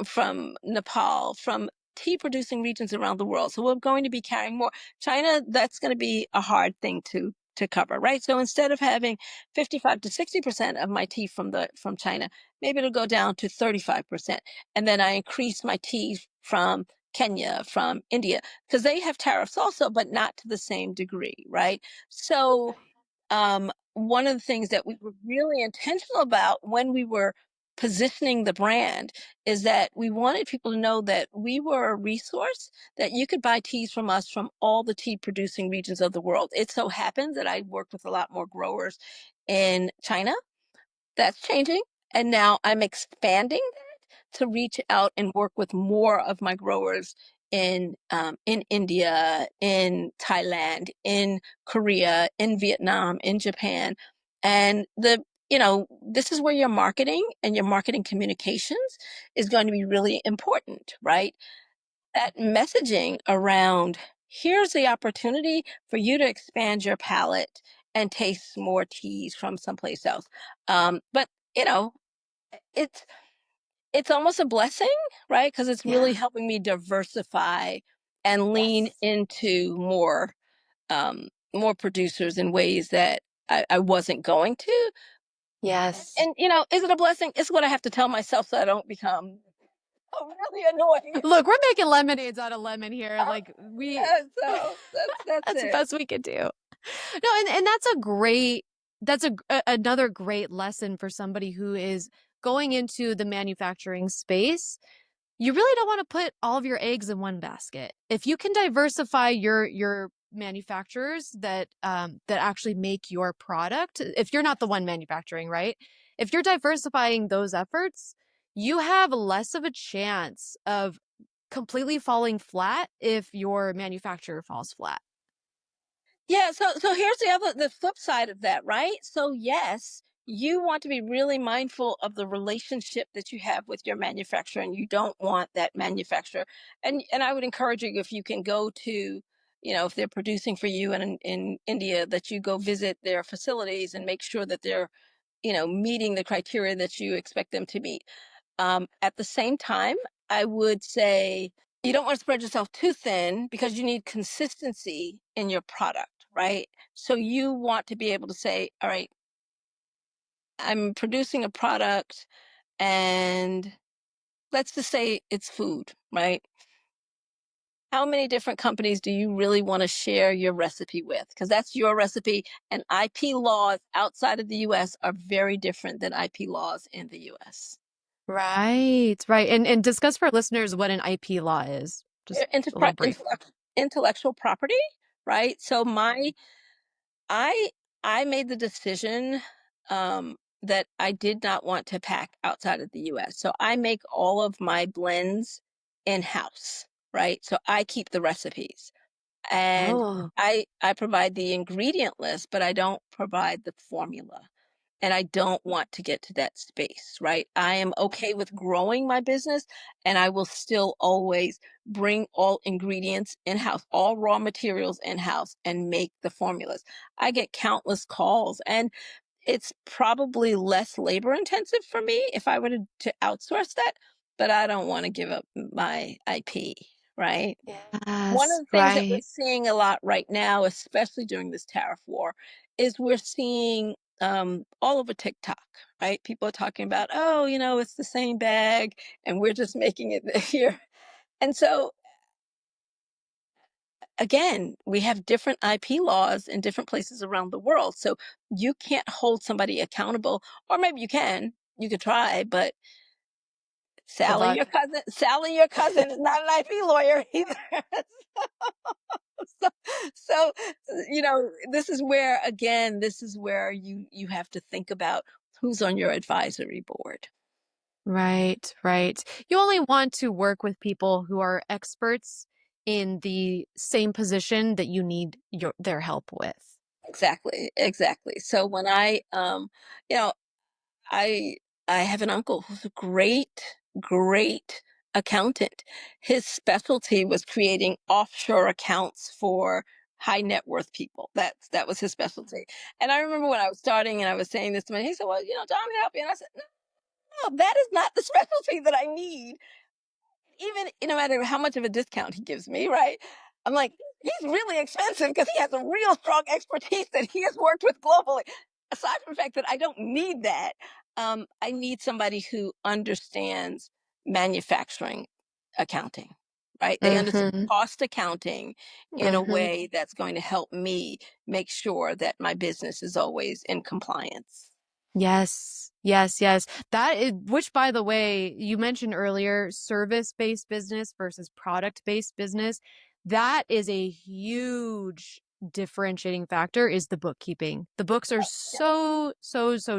from Nepal, from tea producing regions around the world. So we're going to be carrying more. China, that's going to be a hard thing to cover, right? So instead of having 55 to 60% of my tea from China, maybe it'll go down to 35%. And then I increase my tea from Kenya, from India, because they have tariffs also, but not to the same degree, right? So, one of the things that we were really intentional about when we were positioning the brand is that we wanted people to know that we were a resource, that you could buy teas from us from all the tea producing regions of the world. It so happens that I work with a lot more growers in China. That's changing. And now I'm expanding to reach out and work with more of my growers in India, in Thailand, in Korea, in Vietnam, in Japan, and this is where your marketing and your marketing communications is going to be really important, right? That messaging around, here's the opportunity for you to expand your palate and taste more teas from someplace else. But you know, it's it's almost a blessing, right? Because it's really Yeah. helping me diversify and lean Yes. into more producers in ways that I wasn't going to. Yes. And is it a blessing? It's what I have to tell myself so I don't become really annoying. Look, we're making lemonades out of lemon here. Like we Yeah, so that's that's the it. best we could do. No, and another great lesson for somebody who is going into the manufacturing space. You really don't want to put all of your eggs in one basket. If you can diversify your manufacturers that actually make your product, if you're not the one manufacturing, right? If you're diversifying those efforts, you have less of a chance of completely falling flat if your manufacturer falls flat. Yeah, so here's the flip side of that, right? So yes, you want to be really mindful of the relationship that you have with your manufacturer, and you don't want that manufacturer. And I would encourage you, if you can go to, if they're producing for you in India, that you go visit their facilities and make sure that they're, meeting the criteria that you expect them to meet. At the same time, I would say you don't want to spread yourself too thin because you need consistency in your product, right? So you want to be able to say, all right, I'm producing a product and let's just say it's food, right? How many different companies do you really want to share your recipe with? Because that's your recipe, and IP laws outside of the US are very different than IP laws in the US. Right, right. And discuss for listeners what an IP law is. Just a little brief. Intellectual property, right? So I I made the decision that I did not want to pack outside of the US. So I make all of my blends in house, right? So I keep the recipes. And Oh, I provide the ingredient list, but I don't provide the formula. And I don't want to get to that space, right? I am okay with growing my business, and I will still always bring all ingredients in-house, all raw materials in-house, and make the formulas. I get countless calls, and it's probably less labor intensive for me if I were to outsource that, but I don't want to give up my IP, right? One of yes, the things that we're right. seeing a lot right now, especially during this tariff war, is we're seeing all over TikTok, right? People are talking about, oh, it's the same bag and we're just making it here. And so, again, we have different IP laws in different places around the world. So you can't hold somebody accountable, or maybe you could try, but Good luck. Sally, your cousin is not an IP lawyer either. so, so this is where, again, this is where you have to think about who's on your advisory board. Right, right. You only want to work with people who are experts in the same position that you need their help with. Exactly, exactly. So when you know I I have an uncle who's a great accountant. His specialty was creating offshore accounts for high net worth people. That was his specialty. And I remember when I was starting and I was saying this to him, he said, "Well, John, can help you." And I said, "No, that is not the specialty that I need." Even no matter how much of a discount he gives me, right? I'm like, he's really expensive because he has a real strong expertise that he has worked with globally. Aside from the fact that I don't need that, I need somebody who understands manufacturing accounting, right? They understand Mm-hmm. cost accounting in a Mm-hmm. way that's going to help me make sure that my business is always in compliance. Yes, yes, yes. That is, which by the way, you mentioned earlier, service-based business versus product-based business. That is a huge differentiating factor is the bookkeeping. The books are Yeah, so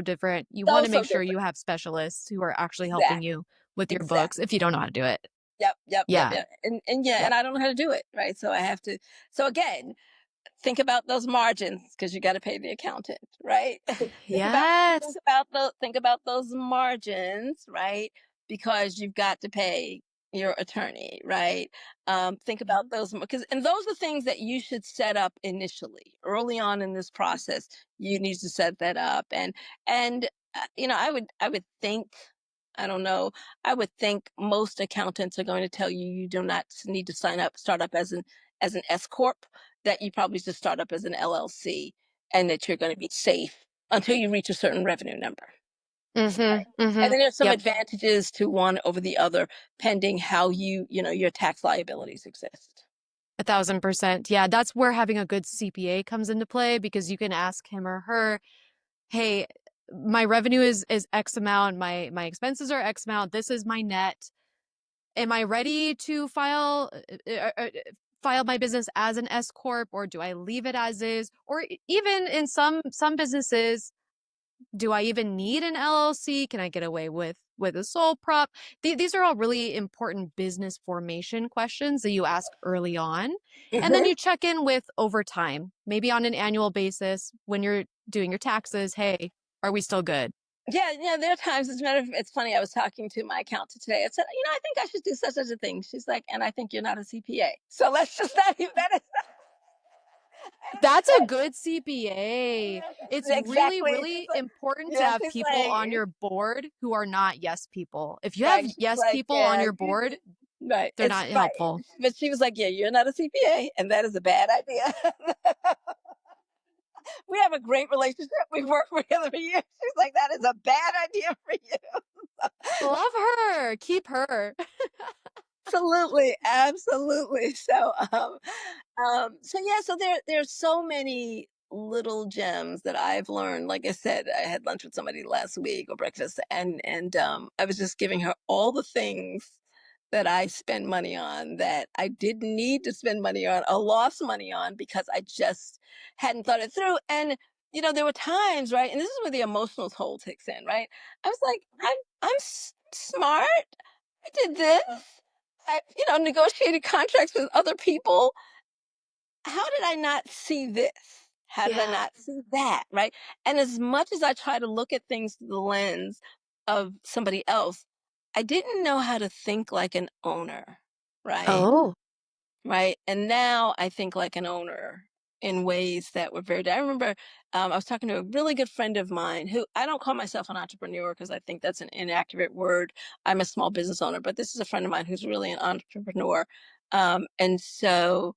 different. You want so to so make sure you different. have specialists who are actually helping Exactly. you with your books Exactly. if you don't know how to do it. Yep, yep, yep, Yeah. yep. And yeah, Yeah. and I don't know how to do it, right? So I have to. So again, think about those margins because you got to pay the accountant, right? think about Yes. think about those margins, right? Because you've got to pay your attorney, right? Think about those because and those are things that you should set up initially, early on in this process. You need to set that up, and I would think. I don't know. I would think most accountants are going to tell you you do not need to start up as an S corp, that you probably should start up as an LLC and that you're going to be safe until you reach a certain revenue number. Mm-hmm. And Mm-hmm. then there's some Yep. advantages to one over the other, pending how your tax liabilities exist. 1,000%. Yeah, that's where having a good CPA comes into play because you can ask him or her, hey, my revenue is X amount, my expenses are X amount, this is my net. Am I ready to file my business as an S corp, or do I leave it as is? Or even in some businesses, do I even need an LLC? Can I get away with a sole prop? These are all really important business formation questions that you ask early on, and then Hmm. you check in with over time, maybe on an annual basis when you're doing your taxes. Hey, are we still good? Yeah, yeah. There are times. As a matter of, it's funny. I was talking to my accountant today. I said, I think I should do such a thing. She's like, and I think you're not a CPA. So let's just not even that is. That's a good CPA. It's really, Exactly. She's really like, important to yeah, have she's people on like, your board who are not yes people. If you have right. She's yes like, people on yeah, your board, right. they're It's not right. helpful. But she was like, yeah, you're not a CPA, and that is a bad idea. We have a great relationship. We've worked together for years. She's like, that is a bad idea for you. Love her. Keep her. Absolutely, absolutely. So yeah, so there's so many little gems that I've learned. Like I said, I had lunch with somebody last week or breakfast, and I was just giving her all the things that I spend money on that I didn't need to spend money on or lost money on because I just hadn't thought it through. And there were times, right? And this is where the emotional toll takes in, right? I was like, I'm smart. I did this. I, negotiated contracts with other people. How did I not see this? How did I Yeah. not see that? Right. And as much as I try to look at things through the lens of somebody else, I didn't know how to think like an owner. Right. Oh, Right. And now I think like an owner in ways that were I remember I was talking to a really good friend of mine who I don't call myself an entrepreneur because I think that's an inaccurate word. I'm a small business owner, but this is a friend of mine who's really an entrepreneur. And so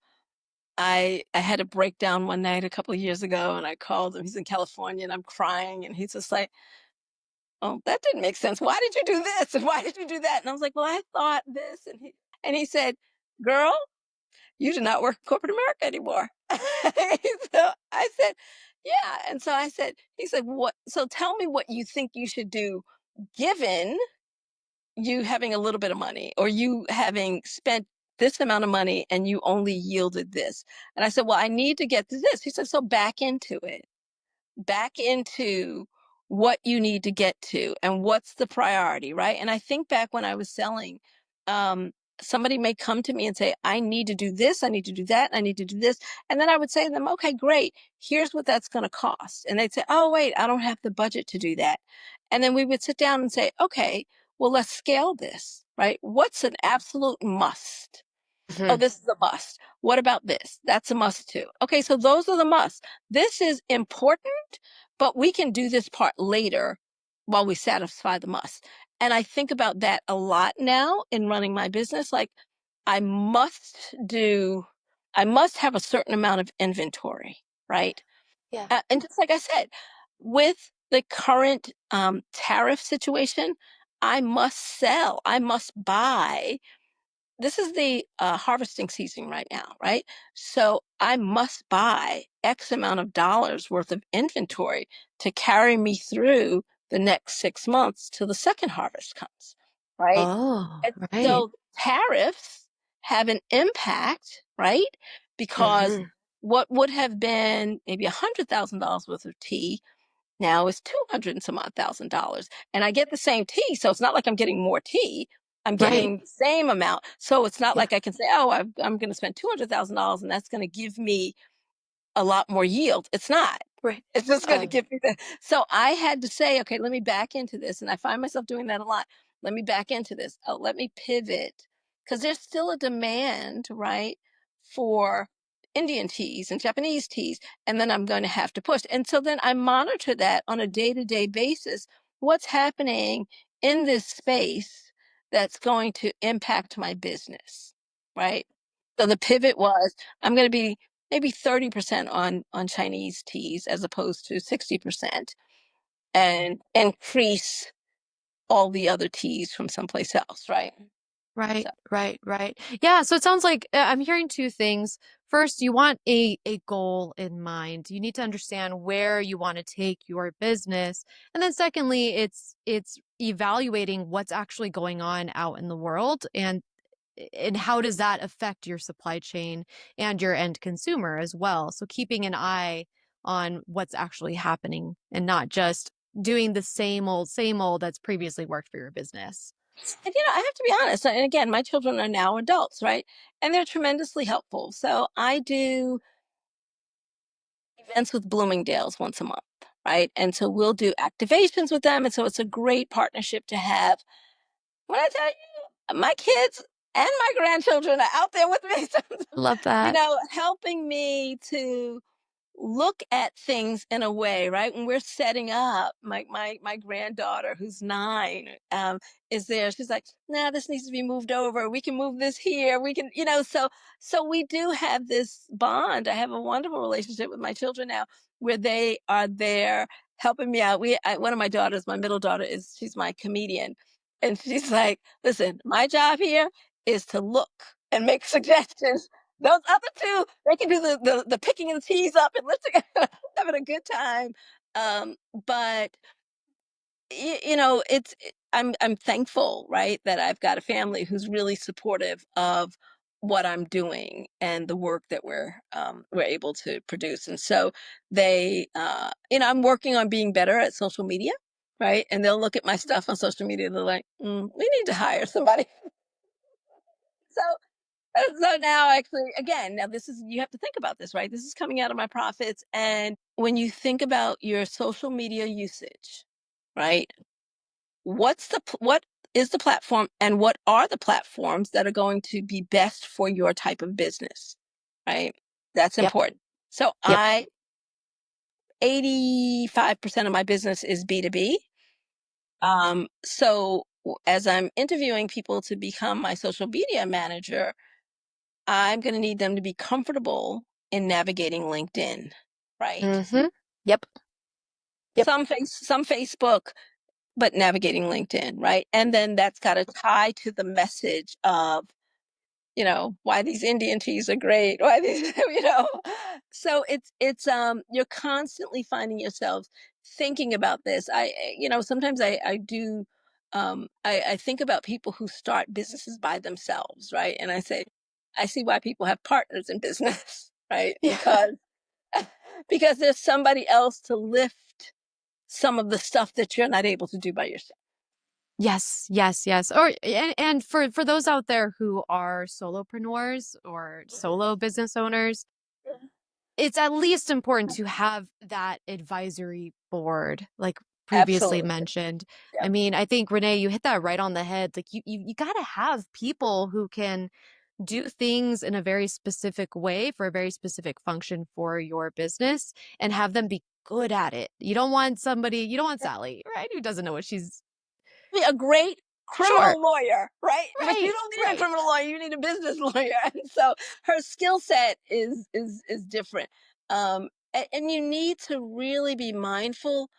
I had a breakdown one night a couple of years ago and I called him. He's in California and I'm crying and he's just like, "Oh, that didn't make sense. Why did you do this? And why did you do that?" And I was like, "Well, I thought this." And he said, "Girl, you do not work in corporate America anymore." So I said, "Yeah." And so he said, "What? So tell me what you think you should do given you having a little bit of money or you having spent this amount of money and you only yielded this." And I said, "Well, I need to get to this." He said, "So back into it, back into what you need to get to and what's the priority, right?" And I think back when I was selling, um, somebody may come to me and say, "I need to do this, I need to do that, I need to do this." And then I would say to them, "Okay, great. Here's what that's going to cost." And they'd say, "Oh, wait, I don't have the budget to do that." And then we would sit down and say, "Okay, well, let's scale this, right? What's an absolute must? Oh, mhm. this is a must. What about this? That's a must too. Okay, so those are the musts. This is important, but we can do this part later while we satisfy the must." And I think about that a lot now in running my business. Like, I must do, I must have a certain amount of inventory, right? Yeah. And just like I said, with the current tariff situation, I must sell, I must buy. This is the harvesting season right now, right? So I must buy X amount of dollars worth of inventory to carry me through the next 6 months till the second harvest comes, right? Oh, And right. so tariffs have an impact, right? Because Mhm. what would have been maybe $100,000 worth of tea now is 200 and some odd $1,000. And I get the same tea. So it's not like I'm getting more tea. I'm Right. getting the same amount. So it's not Yeah. like I can say, "Oh, I'm going to spend $200,000 and that's going to give me a lot more yield." It's not. Right. It's just going to Um, give me the. So I had to say, "Okay, let me back into this." And I find myself doing that a lot. Let me back into this. Oh, let me pivot. Because there's still a demand, right, for Indian teas and Japanese teas. And then I'm going to have to push. And so then I monitor that on a day-to-day basis. What's happening in this space that's going to impact my business, right? So the pivot was, I'm going to be maybe 30% on Chinese teas as opposed to 60% and increase all the other teas from someplace else, right? right, So right, right. Yeah, so it sounds like I'm hearing two things. First, you want a goal in mind. You need to understand where you want to take your business. And then secondly, it's evaluating what's actually going on out in the world and how does that affect your supply chain and your end consumer as well. So keeping an eye on what's actually happening and not just doing the same old that's previously worked for your business. and I have to be honest, and again, my children are now adults, right? And they're tremendously helpful. So I do events with Bloomingdale's once a month, right? And so we'll do activations with them. And so it's a great partnership to have. When I tell you, my kids and my grandchildren are out there with me, Love that. helping me to look at things in a way, right? When we're setting up, my granddaughter who's 9 is there. She's like, "Nah, this needs to be moved over. We can move this here. We can, so we do have this bond. I have a wonderful relationship with my children now, where they are there helping me out. One of my daughters, my middle daughter, she's my comedian, and she's like, "Listen, my job here is to look and make suggestions. Those other 2, they can do the picking and tease up and lifting, having a good time." But I'm thankful, right, that I've got a family who's really supportive of what I'm doing and the work that we're able to produce. And so I'm working on being better at social media, right? And they'll look at my stuff on social media. They're like, "We need to hire somebody." So so now, actually, again, now this is, you have to think about this, right? This is coming out of my profits. And when you think about your social media usage, right? What is the platform, and what are the platforms that are going to be best for your type of business, right? That's Yep. important. So Yep. 85% of my business is B2B. As I'm interviewing people to become my social media manager, I'm gonna need them to be comfortable in navigating LinkedIn, right? Mm-hmm. Yep. Yep. Some Facebook, but navigating LinkedIn, right? And then that's gotta tie to the message of, why these Indian teas are great, why these, So you're constantly finding yourselves thinking about this. Sometimes I do, I think about people who start businesses by themselves, right? And I say, I see why people have partners in business, right? Yeah. Because there's somebody else to lift some of the stuff that you're not able to do by yourself. Yes, yes, yes. Or and for those out there who are solopreneurs or solo business owners, it's at least important to have that advisory board, like previously Absolutely. mentioned. I Yep. mean, I think Renee, you hit that right on the head. Like you got to have people who can do things in a very specific way for a very specific function for your business and have them be good at it. You don't want Sally, right? Who doesn't know what she's Be a great sure. criminal lawyer, right? But you Right, don't need a right. criminal lawyer, you need a business lawyer. And so her skill set is different. And you need to really be mindful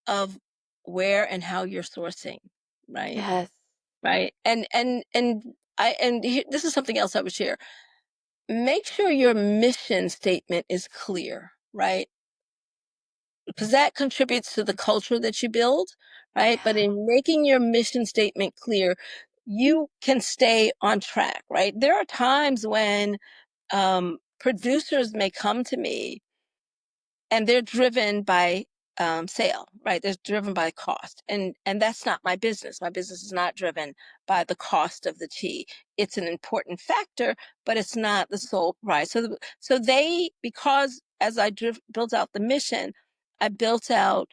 of where and how you're sourcing, right? Yes. Right. This is something else I would share. Make sure your mission statement is clear, right? Because that contributes to the culture that you build, right? But Yeah. in making your mission statement clear, you can stay on track, right? There are times when producers may come to me and they're driven by sale, right? They're driven by cost, and that's not my business. My business is not driven by the cost of the tea. It's an important factor, but it's not the sole price. So they, because as built out the mission, I built out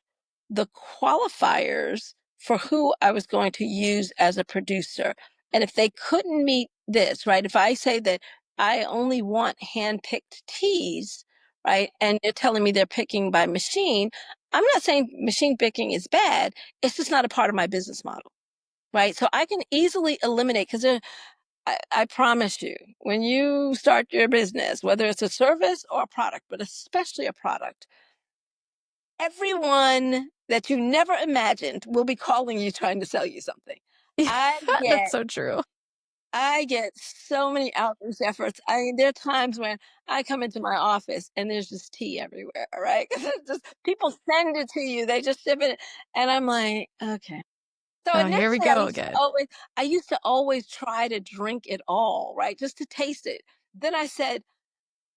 the qualifiers for who I was going to use as a producer. And if they couldn't meet this, right? If I say that I only want hand-picked teas, right? And they're telling me they're picking by machine. I'm not saying machine picking is bad. It's just not a part of my business model, right? So I can easily eliminate, because I promise you, when you start your business, whether it's a service or a product, but especially a product, everyone that you never imagined will be calling you trying to sell you something. I That's get so true. I get so many outreach efforts. I mean, there are times when I come into my office and there's just tea everywhere, right? 'Cause it's just people send it to you, they just ship it, and I'm like, okay. So Oh, here we initially, go again. I used to always try to drink it all, right, just to taste it. Then I said,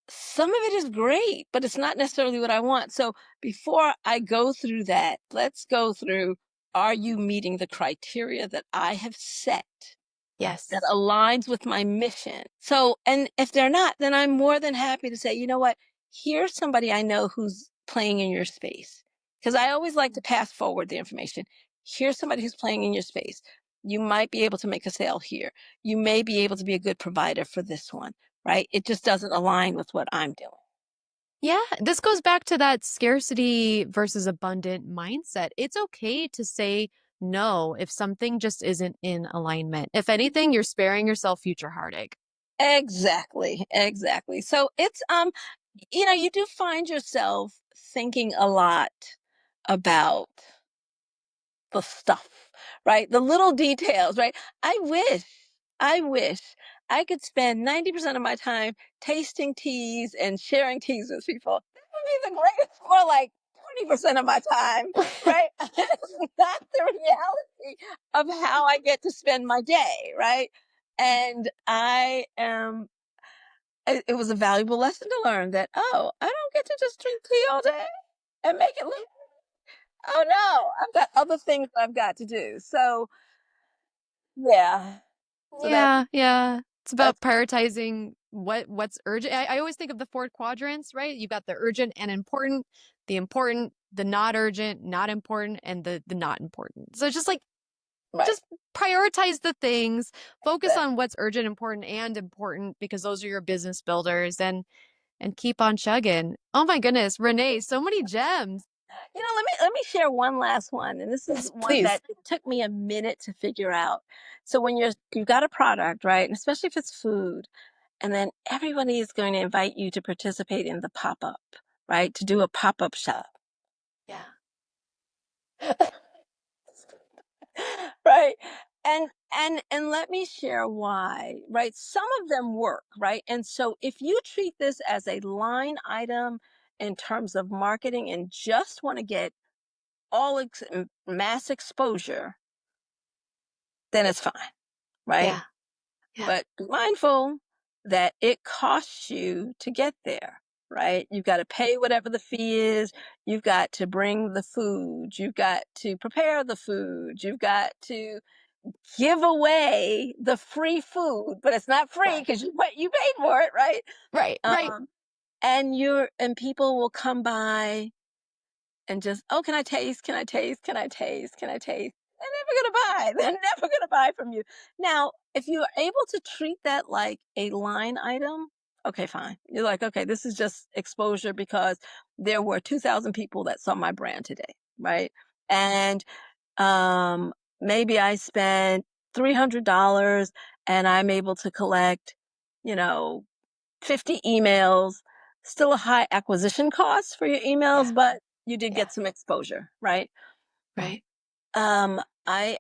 some of it is great, but it's not necessarily what I want. So before I go through that, let's go through: are you meeting the criteria that I have set, that Yes. aligns with my mission? So, and if they're not, then I'm more than happy to say, you know what, here's somebody I know who's playing in your space. Because I always like to pass forward the information. Here's somebody who's playing in your space. You might be able to make a sale here. You may be able to be a good provider for this one, right? It just doesn't align with what I'm doing. Yeah, this goes back to that scarcity versus abundant mindset. It's okay to say no if something just isn't in alignment. If anything, you're sparing yourself future heartache. Exactly, exactly. So it's you do find yourself thinking a lot about the stuff, right? The little details, right? I wish I could spend 90% of my time tasting teas and sharing teas with people. That would be the greatest for like 20% of my time, right? It's not the reality of how I get to spend my day, right? And it was a valuable lesson to learn that, oh, I don't get to just drink tea all day and make it look, oh no, I've got other things I've got to do. So, yeah. So Yeah, yeah. It's about that's prioritizing what's urgent. I always think of the four quadrants, right? You've got the urgent and important, the not urgent, not important, and the not important. So it's just like right. just prioritize the things, focus That, on what's urgent, important, and important because those are your business builders and keep on chugging. Oh my goodness, Renee, so many gems. let me share one last one, and this is Yes, one please. that it took me a minute to figure out. So when you've got a product, right, and especially if it's food, and then everybody is going to invite you to participate in the pop up, right, to do a pop up shop. Yeah. Right, and let me share why, right? Some of them work, right? And so if you treat this as a line item in terms of marketing and just want to get mass exposure, then it's fine, right? Yeah. Yeah. But be mindful that it costs you to get there, right? You've got to pay whatever the fee is. You've got to bring the food. You've got to prepare the food. You've got to give away the free food, but it's not free Right. because you paid for it, right? Right. Right. Um, and people will come by and just, oh, can I taste? Can I taste? Can I taste? Can I taste? They're never gonna buy. They're never gonna buy from you. Now, if you are able to treat that like a line item, okay, fine. You're like, okay, this is just exposure because there were 2,000 people that saw my brand today, right? And um, maybe I spent $300 and I'm able to collect, you know, 50 emails, still a high acquisition cost for your Yeah. emails, but you did Yeah. get some exposure, right? Right.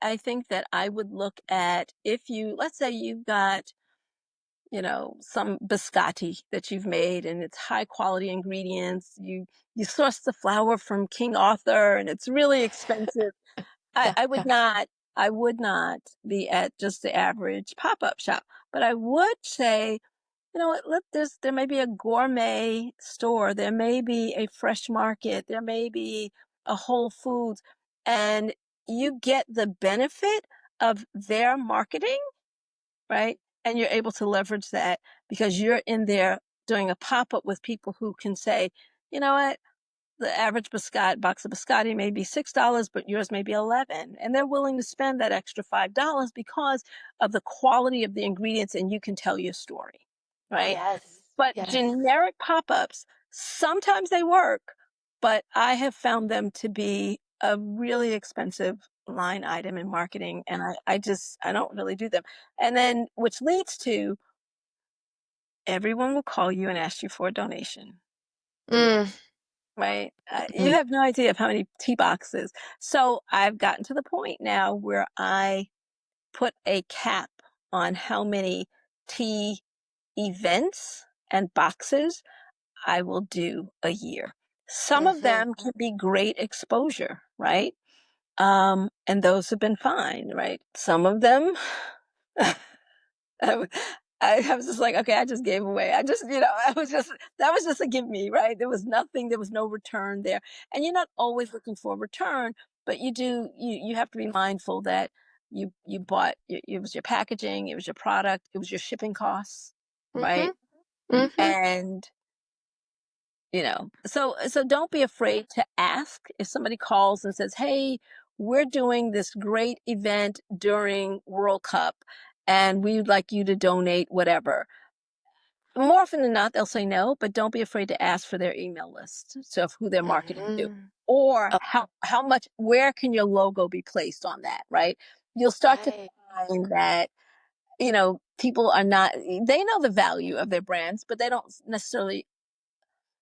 I think that I would look at if let's say you've got, some biscotti that you've made and it's high quality ingredients. You source the flour from King Arthur and it's really expensive. I, Yeah. I would Yeah. not I would not be at just the average pop-up shop, but I would say, you know what, there may be a gourmet store, there may be a fresh market, there may be a Whole Foods, and you get the benefit of their marketing, right? And you're able to leverage that because you're in there doing a pop-up with people who can say, you know what, the average box of biscotti may be $6, but yours may be 11, and they're willing to spend that extra $5 because of the quality of the ingredients, and you can tell your story, right? Yes. But Yes. generic pop-ups, sometimes they work, but I have found them to be a really expensive line item in marketing, and I don't really do them. And then which leads to everyone will call you and ask you for a donation. Mm. Right? You Mm. have no idea of how many tea boxes. So I've gotten to the point now where I put a cap on how many tea events and boxes I will do a year. Some of Mm-hmm. them can be great exposure, right? And those have been fine, right? Some of them I w I was just like, "Okay, I just gave away." I just, I was just that was just a give me, right? There was no return there. And you're not always looking for a return, but you have to be mindful that you bought it was your packaging, it was your product, it was your shipping costs, Mm-hmm. right? Mm-hmm. And, so don't be afraid to ask if somebody calls and says, "Hey, we're doing this great event during World Cup, and we'd like you to donate whatever." more often than not, they'll say no, but don't be afraid to ask for their email list. So of who they're marketing to, Mm, or oh, how much, where can your logo be placed on that, right? You'll start to right. find that, people are not, they know the value of their brands, but they don't necessarily,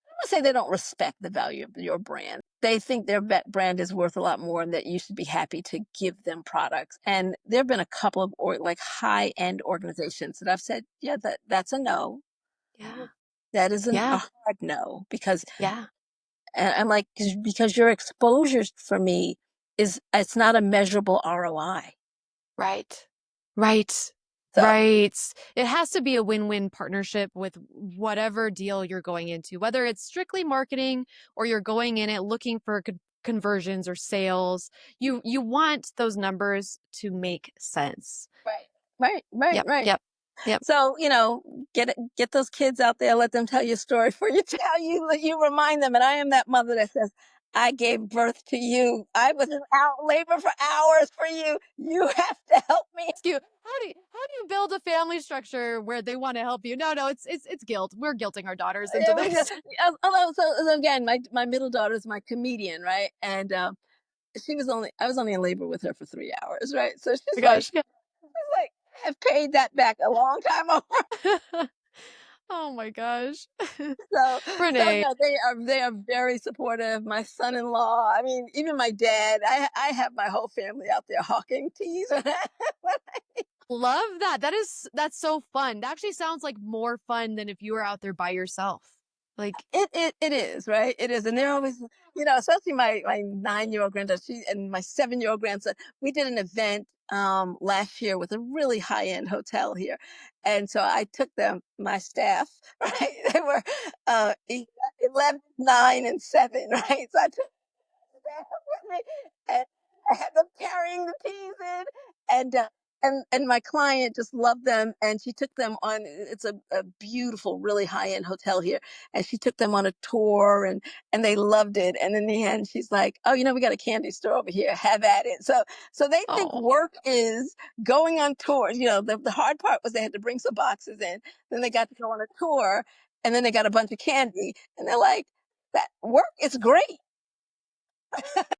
I would say they don't respect the value of your brand. They think their brand is worth a lot more and that you should be happy to give them products. And there have been a couple of like high end organizations that I've said, yeah, that's a no. Yeah. That isn't a Yeah. hard no, because Yeah. and I'm like, because your exposure for me is, it's not a measurable ROI. Right. Right. So Right. It has to be a win-win partnership with whatever deal you're going into, whether it's strictly marketing or you're going in it looking for conversions or sales. You want those numbers to make sense. right, right, right, Yep. right. Yep. Yep. So, get those kids out there, let them tell you a story for you, tell you, you remind them. And I am that mother that says, I gave birth to you. I was in labor for hours for you. You have to help me. Ask you, how do you build a family structure where they want to help you? No, it's guilt. We're guilting our daughters into Yeah, this. although, so again, my middle daughter is my comedian, right? And I was only in labor with her for 3 hours, right? So Oh my gosh. Yeah. she's like, I've paid that back a long time ago. Oh my gosh. So, Renee, no, they are very supportive. My son-in-law, I mean, even my dad. I have my whole family out there hawking teas. love that. That's so fun. That actually sounds like more fun than if you were out there by yourself. Like, It is, right? It is, and they're always, especially my 9-year-old granddaughter, and my 7-year-old grandson. We did an event last year with a really high end hotel here, and so I took them, my staff, right? They were 11, 9, and 7, right? So I took with me, and I had them carrying the teas in, and and my client just loved them, and she took them on. It's a beautiful, really high end hotel here, and she took them on a tour, and they loved it. And in the end, she's like, "Oh, we got a candy store over here. Have at it." So they think oh, work is going on tours. The hard part was they had to bring some boxes in, then they got to go on a tour, and then they got a bunch of candy, and they're like, "That work is great."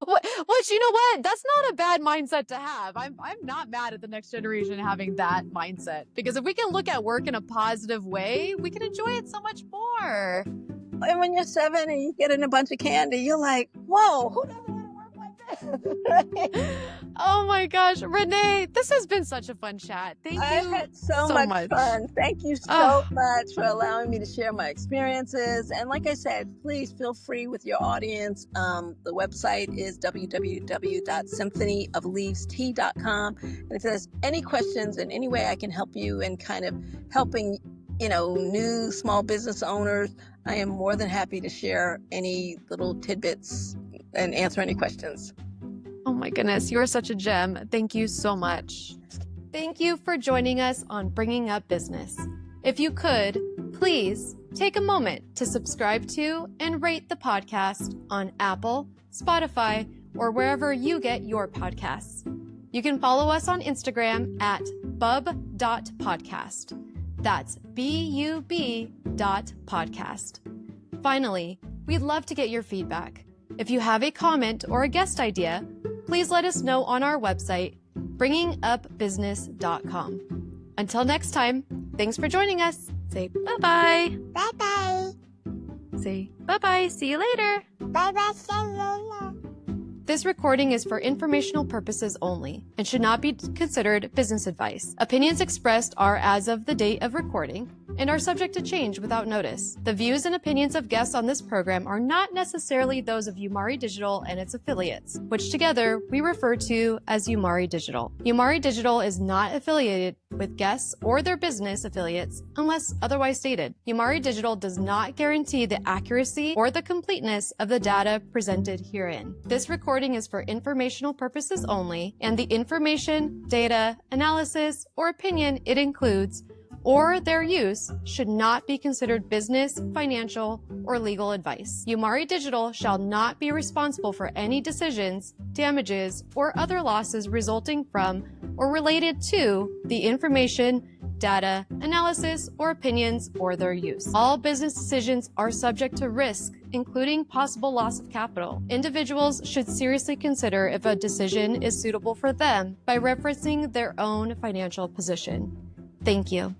which you know what? That's not a bad mindset to have. I'm not mad at the next generation having that mindset because if we can look at work in a positive way, we can enjoy it so much more. And when you're 7 and you get in a bunch of candy, you're like, whoa, who doesn't want to work like this? Oh my gosh, Renee, this has been such a fun chat. Thank I've you had so so much much. fun. Thank you Oh, so much for allowing me to share my experiences. And like I said, please feel free with your audience. The website is www.symphonyofleavestea.com. And if there's any questions in any way I can help you in kind of helping, new small business owners, I am more than happy to share any little tidbits and answer any questions. oh my goodness, you are such a gem. Thank you so much. Thank you for joining us on Bringing Up Business. If you could, please take a moment to subscribe to and rate the podcast on Apple, Spotify, or wherever you get your podcasts. You can follow us on Instagram at bub.podcast. That's BUB.podcast. Finally, we'd love to get your feedback. If you have a comment or a guest idea, please let us know on our website, bringingupbusiness.com. Until next time, thanks for joining us. Say bye-bye. Bye-bye. Say bye-bye. See you later. Bye-bye. See you later. This recording is for informational purposes only and should not be considered business advice. Opinions expressed are as of the date of recording and are subject to change without notice. The views and opinions of guests on this program are not necessarily those of Umari Digital and its affiliates, which together we refer to as Umari Digital. Umari Digital is not affiliated with guests or their business affiliates unless otherwise stated. Umari Digital does not guarantee the accuracy or the completeness of the data presented herein. This recording is for informational purposes only, and the information, data, analysis, or opinion it includes or their use should not be considered business, financial, or legal advice. Umari Digital shall not be responsible for any decisions, damages, or other losses resulting from or related to the information, data, analysis, or opinions or their use. All business decisions are subject to risk, including possible loss of capital. Individuals should seriously consider if a decision is suitable for them by referencing their own financial position. Thank you.